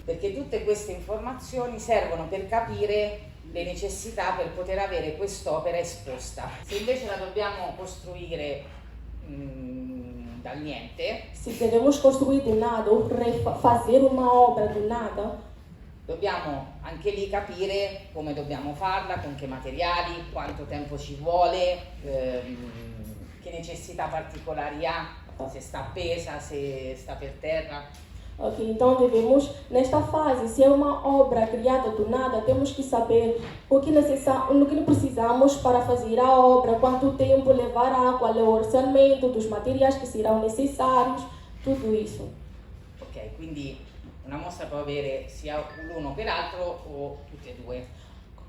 Perché tutte queste informazioni servono per capire le necessità per poter avere quest'opera esposta. Se invece la dobbiamo costruire dal niente, se devemos construir do nada ou fazer uma obra do nada, dobbiamo anche lì capire come dobbiamo farla, con che materiali, quanto tempo ci vuole, che necessità particolari ha, se sta appesa, se sta per terra. Ok, então devemos, nesta fase, se é uma obra criada do nada, temos que saber o que precisamos para fazer a obra, quanto tempo levará, qual é o orçamento dos materiais que serão necessários, tudo isso. Ok, quindi una mostra può avere sia l'uno che l'altro o tutte e due.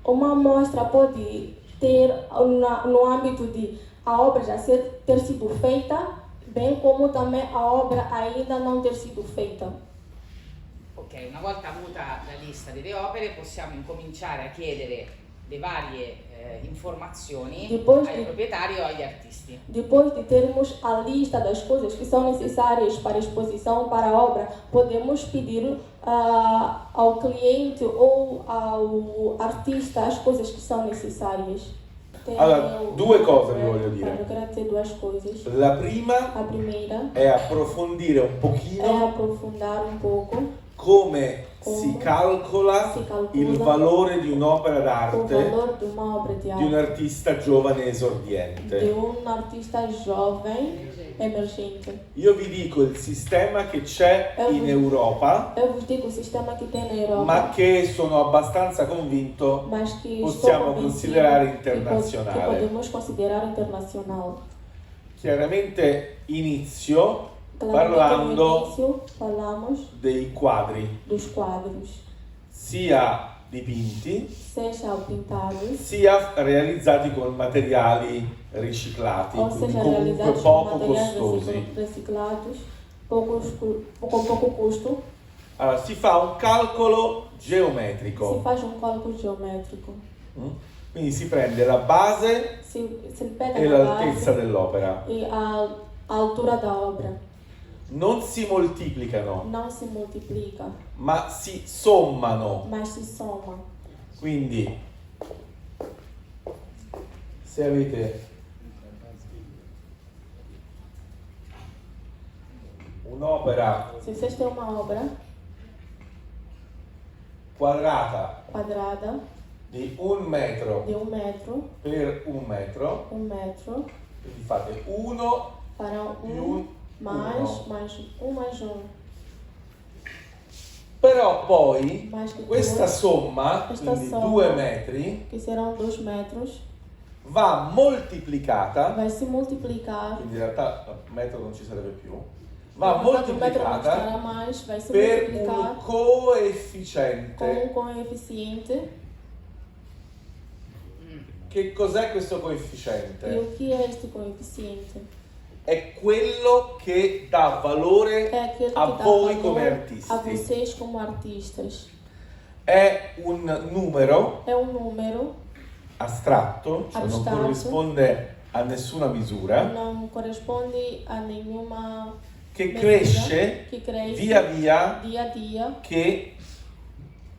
Uma mostra pode ter no âmbito de a obra já ter sido feita, bem como também a obra ainda não ter sido feita. Ok, una volta avuta la lista delle opere possiamo incominciare a chiedere le varie informazioni ai proprietari o agli artisti. Depois de termos a lista das coisas que são necessárias para a exposição, para a obra, podemos pedir ao cliente ou ao artista as coisas que são necessárias. Allora, due cose vi voglio dire. La prima è approfondire un pochino come si calcola il valore di un'opera d'arte di un artista giovane esordiente. Io vi dico il sistema che c'è in Europa, ma che sono abbastanza convinto possiamo considerare internazionale. Chiaramente inizio parlando dei quadri, sia dipinti sia realizzati con materiali riciclati, quindi comunque poco costosi. Allora si fa un calcolo geometrico. Quindi si prende la base e l'altezza dell'opera. Non si moltiplicano, ma si sommano. Quindi se avete un'opera quadrata di 1 metro per 1 metro, quindi fate 1 più mais 1. Però poi questa somma, quindi 2 metri, che saranno 2 metros, va moltiplicata, vai se multiplicar, quindi in realtà il metro non ci sarebbe più, va quanto o metro moltiplicata custará mais, vai ser per un multiplicado coefficiente. com um coeficiente. Che cos'è questo E coefficiente? o que é este coeficiente? È quello che dà valore É aquele que a dá voi come valor a artisti. vocês como artistas. È un numero É um número, astratto, cioè non Astratto. corrisponde a nessuna misura, não corresponde a nenhuma che medida, cresce que cresce via via dia a dia, che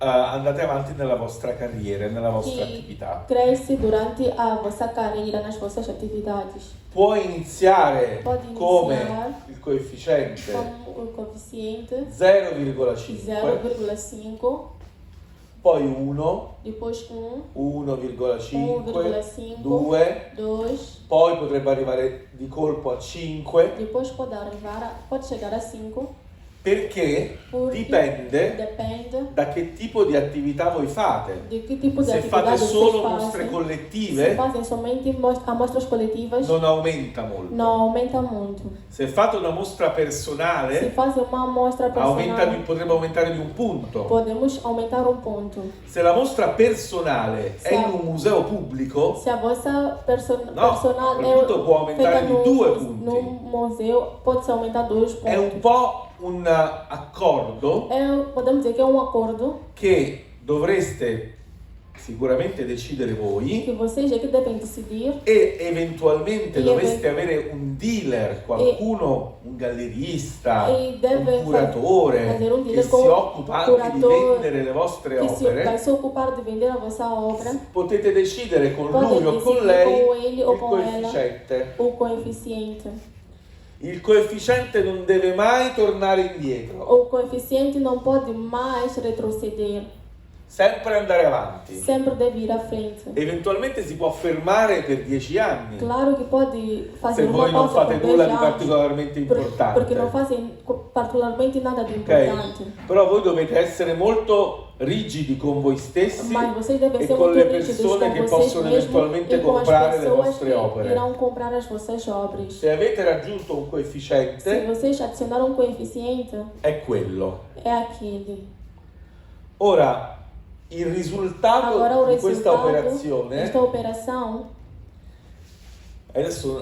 andate avanti nella vostra carriera, nella vostra que attività. cresce durante a vossa carreira, nas vossas atividades. Può iniziare Pode iniciar come il coefficiente com o coeficiente 0,5, 0,5, poi 1, depois 1, 1,5, 1,5, 2, 2, poi potrebbe arrivare di colpo a 5, depois pode chegar a 5, perché porque dipende depende da che tipo di attività voi fate. de que tipo de Se fate atividade solo vocês mostre fazem. Se collettive, fazem somente amostras coletivas, non aumenta molto. não aumenta muito. Se fate una mostra Se personale, fazem uma amostra personal, potrebbe aumentare di un punto. podemos aumentar um ponto. Se la mostra personale è Se in a- un museo pubblico, Se a vossa personal quel punto può aumentare di 2 punti. num museu, pode-se aumentar 2 pontos. È un po' un accordo Podemos dizer que é um acordo che dovreste sicuramente decidere voi que vocês é que devem decidir e eventualmente E dovreste avere un dealer, qualcuno, un gallerista, e deve un curatore fazer um che dealer si com occupa anche di curador vendere le vostre que se vai opere. se ocupar de vender a vossa obra. Potete decidere con Podem lui o con decidir lei com ele ou il com ela coefficiente. o coeficiente. Il coefficiente non deve mai tornare indietro, O coeficiente não pode mais retroceder, sempre andare avanti. sempre deve ir à frente. Eventualmente si può fermare per 10 anni Claro que pode fazer se uma voi non pausa fate por nulla 10 di anos, particolarmente importante. porque não fazem particularmente nada de Ok? importante. Però voi dovete essere molto rigidi con voi stessi Mas vocês devem e ser con muito le rígidos persone com che vocês possono mesmos eventualmente e com as comprare le pessoas vostre que opere. irão comprar as vossas obras. Se avete raggiunto un Se coefficiente, vocês adicionaram um coeficiente, è quello. é aquele. Ora, il risultato Agora o di questa resultado operazione, desta operação, adesso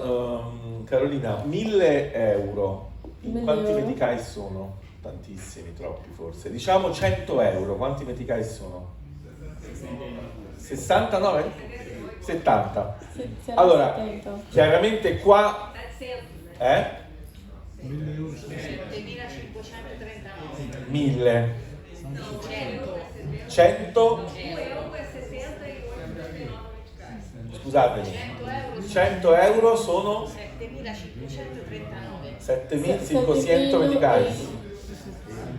Carolina, 1.000 euro, in 1.000 quanti euro. meticai sono? Tantissimi, troppi forse. Diciamo 100 euro, quanti meticai sono? 69? 70. será Allora, 70. chiaramente qua... 1000. 100. Scusatemi. 100 euro sono 7.500 meticai.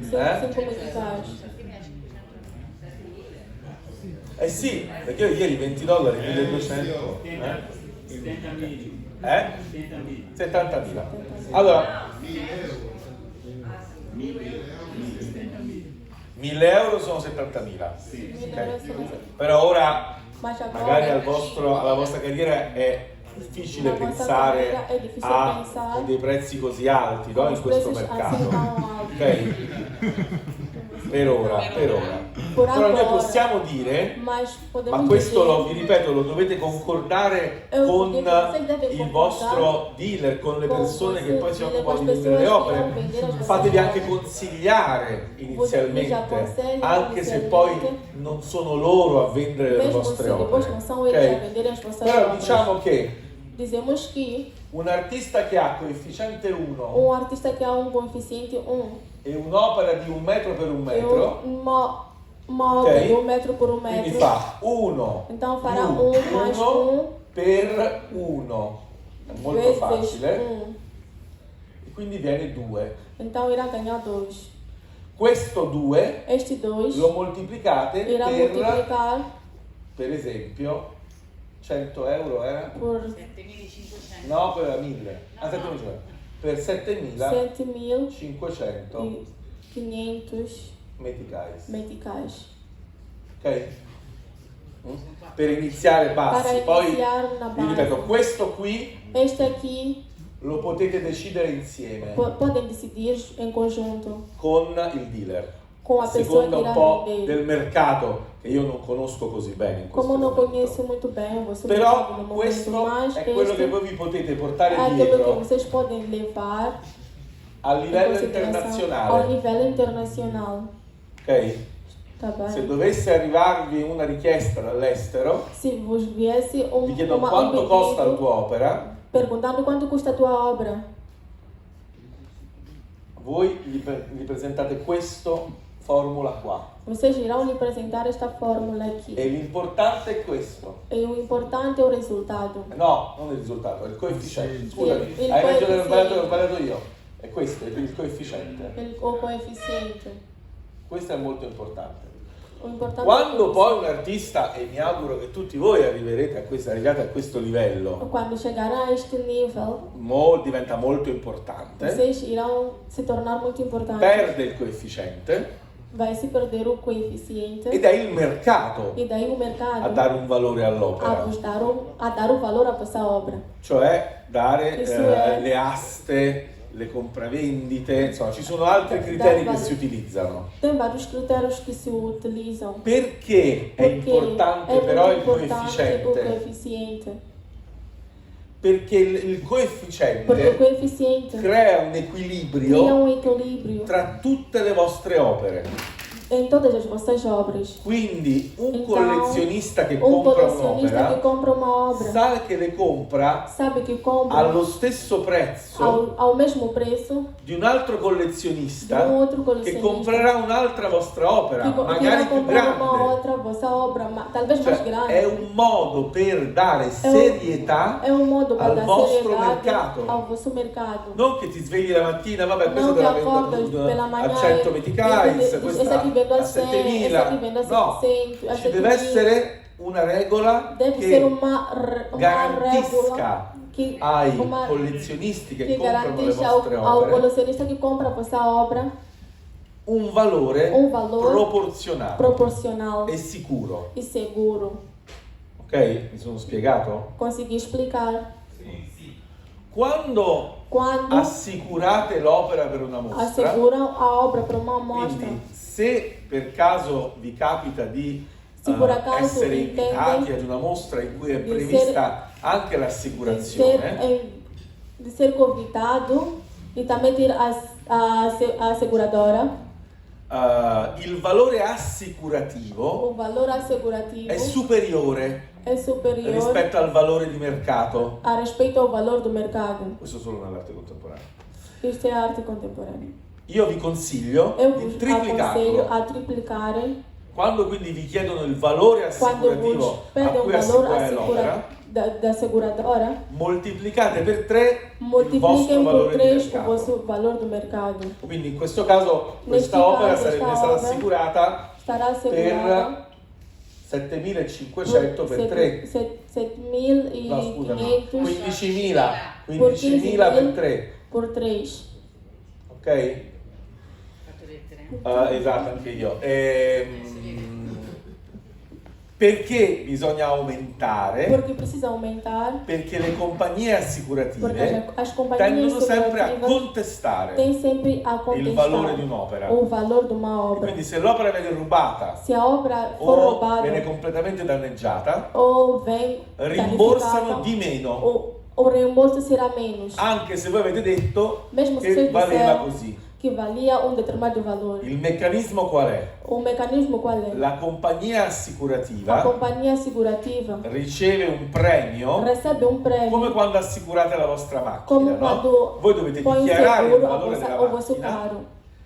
5 meticais. Eh sì, perché io ieri $20, 1.200. 70.000. Allora, 1.000 euro sono 70.000. Ok. Però ora, Mas agora, magari alla vostra carriera è difficile Na vostra pensare carriera è difficile a pensare dei prezzi così alti, no, in os questo preços mercato. assim tão altos. Ok? Per ora. Por Però noi agora. possiamo dire, Mas podemos ma questo dizer, vi ripeto, lo dovete concordare Eu con digo, vocês devem il concordar vostro dealer, con le con persone che você, poi si dealer, occupano com di as vendere le pessoas que opere. irão vender as vossas Fatevi anche obras. consigliare inizialmente, aconselham anche se inicialmente, poi non sono loro a vendere le mesmo vostre se depois opere. não são eles a Ok? venderem as vossas Però obras. diciamo che Dizemos que un artista che ha coefficiente 1 artista que há coeficiente 1 e un'opera di 1 metro per 1 e metro, uma obra Ok. de 1 metro por 1 quindi metro, fa 1 então fará più 1 mais 1 per 1, è molto vezes facile, 1, e quindi viene 2. então irá ganhar 2. Questo 2 Este 2 lo moltiplicate irá multiplicar per esempio, 100 euro era? por No, per 1000. Ah, 7.500. Per 7.500 7.500 meticais. meticais. Ok? Per iniziare bassi. Para Poi iniciar na vi base. ripeto, questo qui Este aqui lo potete decidere insieme Podem decidir em conjunto con il dealer. com a pessoa Seconda que un irá po' vender. del mercato che io non conosco così bene in questo Como não momento. conheço muito bem o seu Però mercado no momento, questo mas è quello che este voi vi potete é portare aquilo que dietro vocês podem levar a em livello consideração ao internazionale. nível internacional. Ok? Tá bem? Se dovesse arrivarvi una richiesta dall'estero, Se vos viesse vi chiedono um quanto costa la pedido tua opera, perguntando quanto custa a tua obra, voi gli presentate questa formula qua. vocês irão lhe apresentar esta fórmula aqui. E l'importante è questo. E o importante é o resultado. No, non il risultato, è il coefficiente. Scusami, Il hai ragione, coefficiente. ho sbagliato io. È questo, è il coefficiente. O coeficiente. Questo è molto importante. O importante Quando é poi un artista, e mi auguro che tutti voi arrivate a questo livello, quando chegará a este nível, diventa molto importante, vocês irão se tornar muito importantes. perde il coefficiente Vai se perder o coeficiente. ed è il mercato E daí o mercado a dare un valore a all'opera, vos dar o valor à vossa obra. cioè dare Questo è- le aste, le compravendite, insomma ci sono altri criteri che valore. si utilizzano. Tem vários critérios que se utilizam. Perché è Porque importante é però muito il importante o coefficiente? coeficiente. Perché il Porque o coefficiente coeficiente crea un cria equilibrio equilíbrio tra tutte le vostre opere. em todas as vossas obras. Quindi un Então, collezionista che um compra colecionista que un'opera compra uma obra sa che le compra sabe que compra allo stesso prezzo ao mesmo preço di un altro de collezionista outro che colecionista comprerà un'altra vostra opera, que magari irá più comprar uma grande. outra vossa obra, talvez mais Cioè, grande. è un modo per dare serietà É um modo para al dar vostro seriedade mercato. ao vosso mercado. Non che ti svegli la mattina, vabbè, questa Não te que la acordas vendo pela a manhã 100 meticais, esse questa aqui vendo a a 100, esse 7000. aqui vendo a No, 700, a ci deve 7.000. essere una regola Deve ser che uma garantisca regola que, ai uma, collezionisti che que comprano le garantisse vostre ao opere colecionista que compra a vossa obra un valore valor proporzionale proporcional e sicuro. e seguro. Ok? Mi sono spiegato? Consegui explicar. Quando assicurate l'opera per una mostra, Asseguram a obra para uma amostra. quindi se per caso vi capita di Se por acaso essere intendem invitati ad una mostra in cui è di prevista anche l'assicurazione, de ser convidado e também ter a seguradora, il valore assicurativo o valor assegurativo è superiore é superior rispetto al valore di mercato. a respeito ao valor do mercado. Questo solo nell'arte contemporanea. Isto é arte contemporânea. Io vi consiglio Eu di vos triplicarlo. aconselho a triplicar Quando quindi vi chiedono il valore quando vos assicurativo a pedem cui o valor assicurare l'opera, da seguradora, moltiplicate per 3 il vostro multipliquem por valore di 3 o mercato. vosso valor do mercado. Quindi in questo caso Neste questa opera caso, sarebbe esta stata obra assicurata Estará per assegurada 7.500 per 3. 7.500 15.000 por 15.000 per 3. por 3. Ok? Esatto, anche io. Perché bisogna aumentare? Porque precisa aumentar. Perché le compagnie assicurative Porque as companhias tendono sempre a segurativas contestare têm sempre a il valore di un'opera. o valor de uma obra. Quindi se l'opera viene rubata Se a obra for o roubada viene completamente danneggiata, ou vem rimborsano danificada, di meno, o reembolso será menos. anche se voi avete detto Mesmo se che vocês valeva disseram così. que valia um determinado valor. Il meccanismo qual è? O mecanismo qual é? La compagnia A assicurativa companhia segurativa riceve un premio recebe um prêmio come quando assicurate la vostra macchina, como no? quando Voi dovete põe dichiarare il seguro valore della ao vosso macchina carro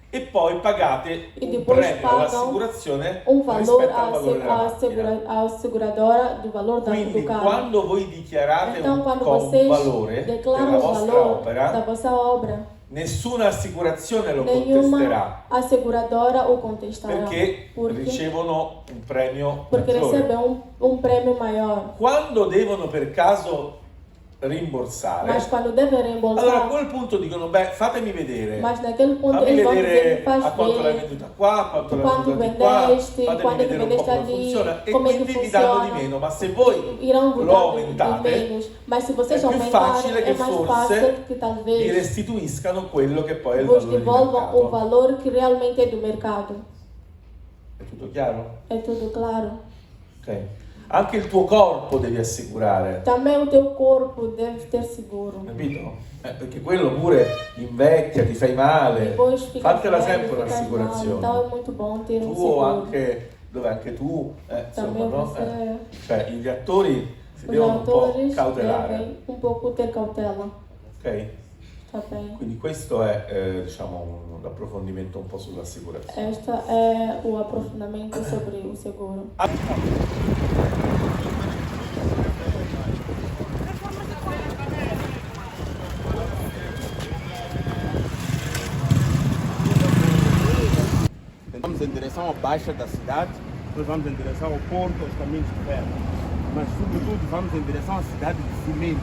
e poi pagate e un depois premio pagam all'assicurazione valor rispetto al valore della macchina. à seguradora do valor Quindi do carro. quando voi dichiarate Então, un quando un vocês valore per declaram la o vostra valor da opera, vossa obra, nessuna assicurazione lo nenhuma contesterà asseguradora o contestará. perché Porque ricevono un premio Porque maggiore. recebe um prêmio maior. Quando devono per caso rimborsare, Mas quando deve reembolsar, allora a quel punto dicono, beh, fatemi vedere. mas naquele ponto Fammi eles vão vedere dizer, faz a quanto l'hai ver venduta qua, quanto l'hai quanto venduta di qua, vendeste, fatemi quando vedere un po' vendeste come ali, funziona, e como é que quindi vi danno di funciona. meno, ma se voi Irão lo mudar de aumentate, menos. Mas se vocês è più aumentarem, facile é che mais forse fácil que vi talvez restituiscano quello che poi è il vos valore di devolvam o mercato. valor que realmente é do mercado. È tutto chiaro? É tudo claro. Ok. Anche il tuo corpo devi assicurare, Também o teu corpo deve ter seguro. capito? Perché quello pure invecchia, ti fai male, Depois fica fatela velho, sempre fica mal. un'assicurazione. Então é muito bom ter um Tu o seguro. anche, dove anche tu, insomma, Também no? você, Cioè gli attori si os devono un po' autores cautelare, devem um pouco ter cautela. ok? Tá bem? Quindi questo è diciamo un approfondimento un po' sull'assicurazione. Esta é o aprofundamento sobre o seguro. Vamos em direção à baixa da cidade, depois vamos em direção ao porto, aos caminhos de ferro. Mas, sobretudo, vamos em direção à cidade de cimento.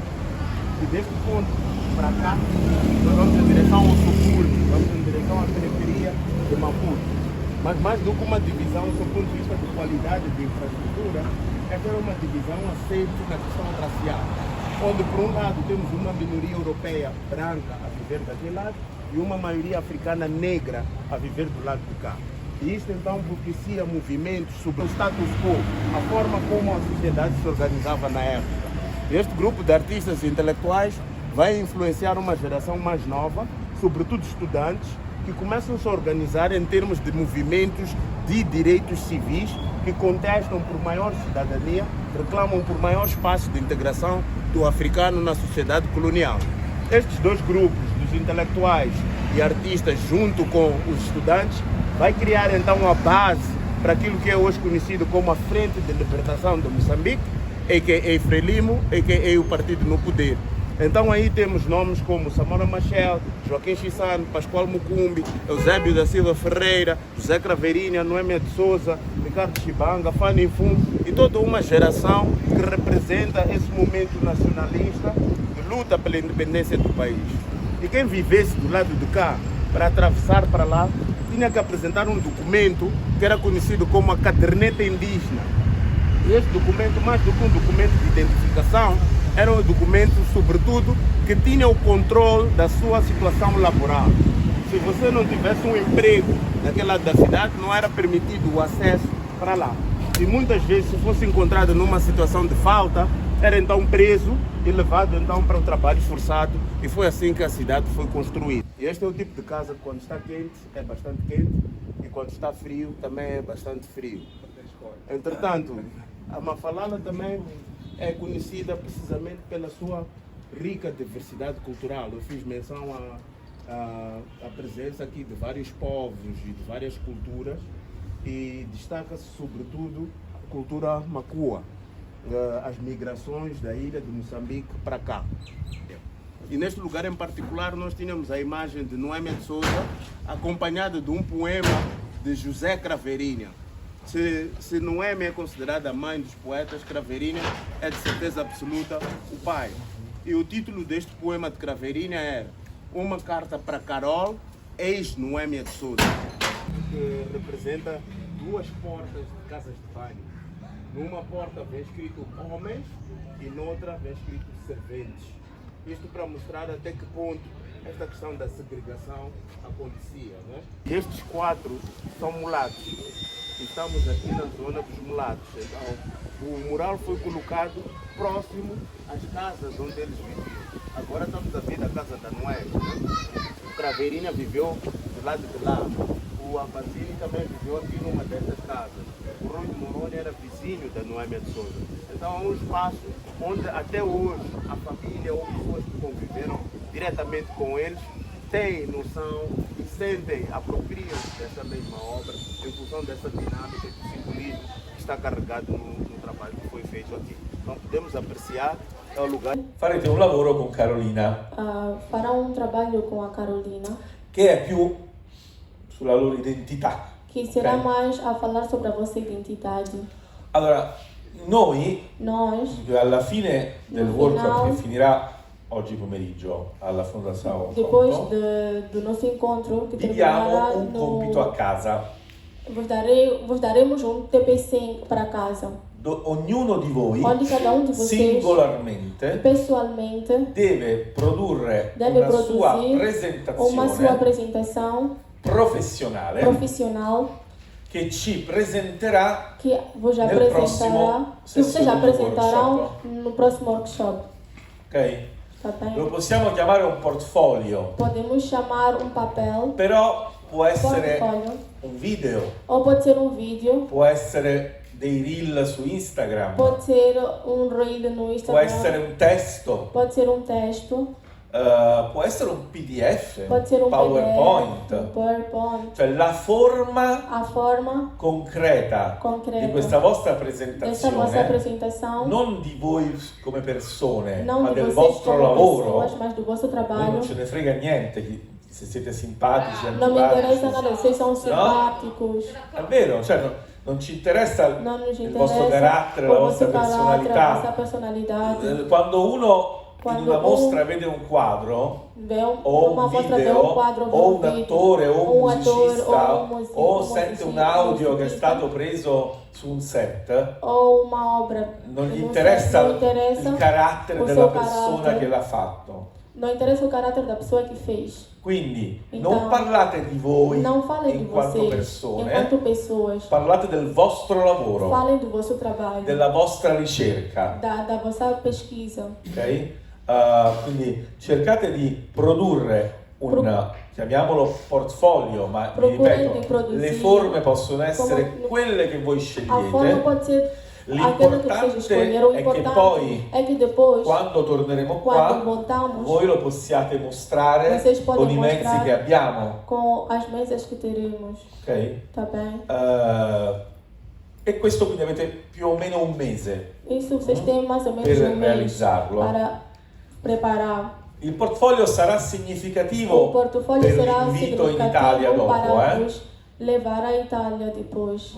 E deste ponto para cá, nós vamos em direção ao subúrbio, vamos em direção à periferia de Maputo. Mas mais do que uma divisão, do ponto de vista de qualidade de infraestrutura, esta é uma divisão aceita na questão racial. Onde, por um lado, temos uma minoria europeia branca a viver daquele lado e uma maioria africana negra a viver do lado de cá. E isto então propicia movimentos sobre o status quo, a forma como a sociedade se organizava na época. Este grupo de artistas e intelectuais vai influenciar uma geração mais nova, sobretudo estudantes, que começam a se organizar em termos de movimentos de direitos civis, que contestam por maior cidadania, reclamam por maior espaço de integração do africano na sociedade colonial. Estes dois grupos, dos intelectuais e artistas, junto com os estudantes, vai criar então a base para aquilo que é hoje conhecido como a Frente de Libertação de Moçambique, a.k.a. Frelimo, a.k.a. o Partido no Poder. Então aí temos nomes como Samora Machel, Joaquim Chissano, Pascoal Mucumbi, Eusébio da Silva Ferreira, José Craveirinha, Noêmia de Souza, Ricardo Chibanga, Fanny Fum e toda uma geração que representa esse momento nacionalista de luta pela independência do país. E quem vivesse do lado de cá para atravessar para lá tinha que apresentar um documento que era conhecido como a caderneta indígena. E esse documento, mais do que um documento de identificação, era um documento, sobretudo, que tinha o controle da sua situação laboral. Se você não tivesse um emprego naquele lado da cidade, não era permitido o acesso para lá. E muitas vezes, se fosse encontrado numa situação de falta, era então preso e levado então para o trabalho forçado, e foi assim que a cidade foi construída. E este é o tipo de casa que, quando está quente, é bastante quente, e quando está frio, também é bastante frio. Entretanto, a Mafalala também é conhecida precisamente pela sua rica diversidade cultural. Eu fiz menção à presença aqui de vários povos e de várias culturas, e destaca-se sobretudo a cultura macua, as migrações da ilha de Moçambique para cá. E neste lugar em particular nós tínhamos a imagem de Noêmia de Souza, acompanhada de um poema de José Craveirinha. Se Noêmia é considerada a mãe dos poetas, Craveirinha é de certeza absoluta o pai. E o título deste poema de Craveirinha era Uma Carta para Carol, ex-Noêmia de Souza, que representa duas portas de casas de banho. Numa porta vem escrito homens e noutra vem escrito serventes. Isto para mostrar até que ponto esta questão da segregação acontecia, né? Estes quatro são mulatos. Estamos aqui na zona dos mulatos. Então, o mural foi colocado próximo às casas onde eles viviam. Agora estamos a ver a casa da Noé. O Craveirinha viveu do lado de lá. O Abazini também viveu aqui numa dessas casas. O Rui de Moroni era vizinho da Noêmia de Souza. Então é um espaço onde até hoje a família ou pessoas que conviveram diretamente com eles têm noção e sentem, apropriam-se dessa mesma obra em função dessa dinâmica e do simbolismo que está carregado no trabalho que foi feito aqui. Então podemos apreciar, é o lugar... Farete un lavoro con Carolina. Fará um trabalho com a Carolina. Che è più sulla loro identità. Que será Okay? mais a falar sobre a vossa identidade. Allora, Noi, Nós, alla fine del No workshop final- che finirà oggi pomeriggio alla Fondação depois Fonto, do nosso encontro, que vi terminará diamo un compito a casa. vos daremos um TP100 para casa, Ognuno di voi onde cada um de vocês, singolarmente pessoalmente, deve produrre deve una sua produzir uma presentazione sua apresentação professionale profissional che ci presenterà que vos nel apresentará, prossimo que vocês sessione apresentarão workshop. no próximo workshop. Ok? Tá bem? Lo possiamo chiamare un portfolio, Podemos chamar um papel, però può essere portfólio, un video, ou pode ser um vídeo, può essere dei reel su Instagram, pode ser um reel no può Instagram, essere un testo, pode ser um texto, può essere un PDF, pode ser um PowerPoint, PDF, um PowerPoint, cioè la forma a forma concreta concreta di questa vostra dessa vossa presentazione, apresentação, non di voi come persone, não ma de del vocês vostro como lavoro. pessoas, mas do vosso Noi trabalho. non ce ne frega niente se siete simpatici, Não me interessa antipatici. nada, vocês são simpáticos, È vero, cioè non ci interessa não nos il interessa vostro carattere, o la vosso vostra caráter, a vossa personalità. personalidade. Quando uno in Quando una mostra vede un quadro Vê o numa un mostra vê video quadro, vê o un vídeo, attore o un um ator, musicista ou um músico, o um sente un musicista, audio che è stato preso su un set, ou uma obra, non gli não interessa interessa il carattere o della seu persona caráter. che l'ha fatto. Não interessa o caráter da pessoa que fez. Quindi Então, non parlate di voi Não falem de in quanto vocês persone, enquanto pessoas. parlate del vostro lavoro, Falem do vosso trabalho, della vostra ricerca. da vossa pesquisa. Ok? Quindi cercate di produrre un, chiamiamolo portfolio, ma vi Procurem ripeto, di produzir le forme possono essere come- quelle che voi A forma scegliete. pode ser aquela que vocês escolheram. O L'importante è che importante poi, é que depois, quando torneremo quando qua, voltamos, voi lo possiate mostrare vocês podem con i mezzi mostrar che abbiamo. com as mesas que teremos. Ok? Tá bem? E questo quindi avete più o meno un mese Isso vocês têm mais ou menos per um mês realizzarlo. para preparar. Il portfolio sarà O significativo portfolio per será l'invito in Italia significativo dopo, para vos levar à Itália depois.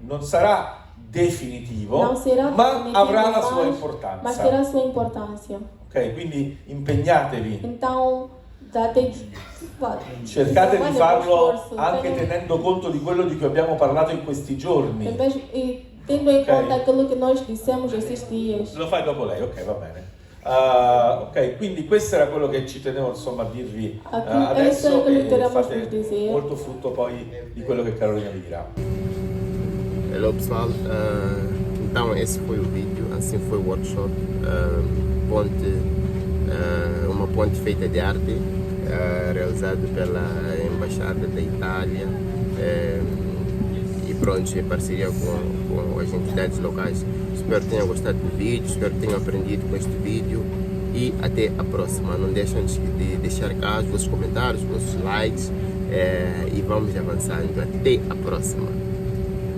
Non sarà definitivo, Não será ma definitivo, avrà la sua mas importanza. terá sua importância. Ok, quindi impegnatevi, Então, date, cercate di trabalhem com farlo esforço, anche tenham- tenendo conto di quello di cui abbiamo parlato in questi giorni. e tendo em Ok. conta aquilo que nós dissemos esses dias. Lo fai dopo lei, ok, va bene. Ok, quindi questo era quello che ci tenevo insomma a dirvi Questo è adesso quello che e queremos fate vos dizer. molto frutto poi di quello che Carolina vi dirà. Hello pessoal, então esse foi o vídeo, assim foi o workshop, uma ponte feita de arte, realizado pela Embaixada da Itália e pronto, em parceria com as entidades locais. Espero que tenham gostado do vídeo, espero que tenham aprendido com este vídeo e até a próxima. Não deixem de deixar cá os vossos comentários, os vossos likes e vamos avançando. Até a próxima.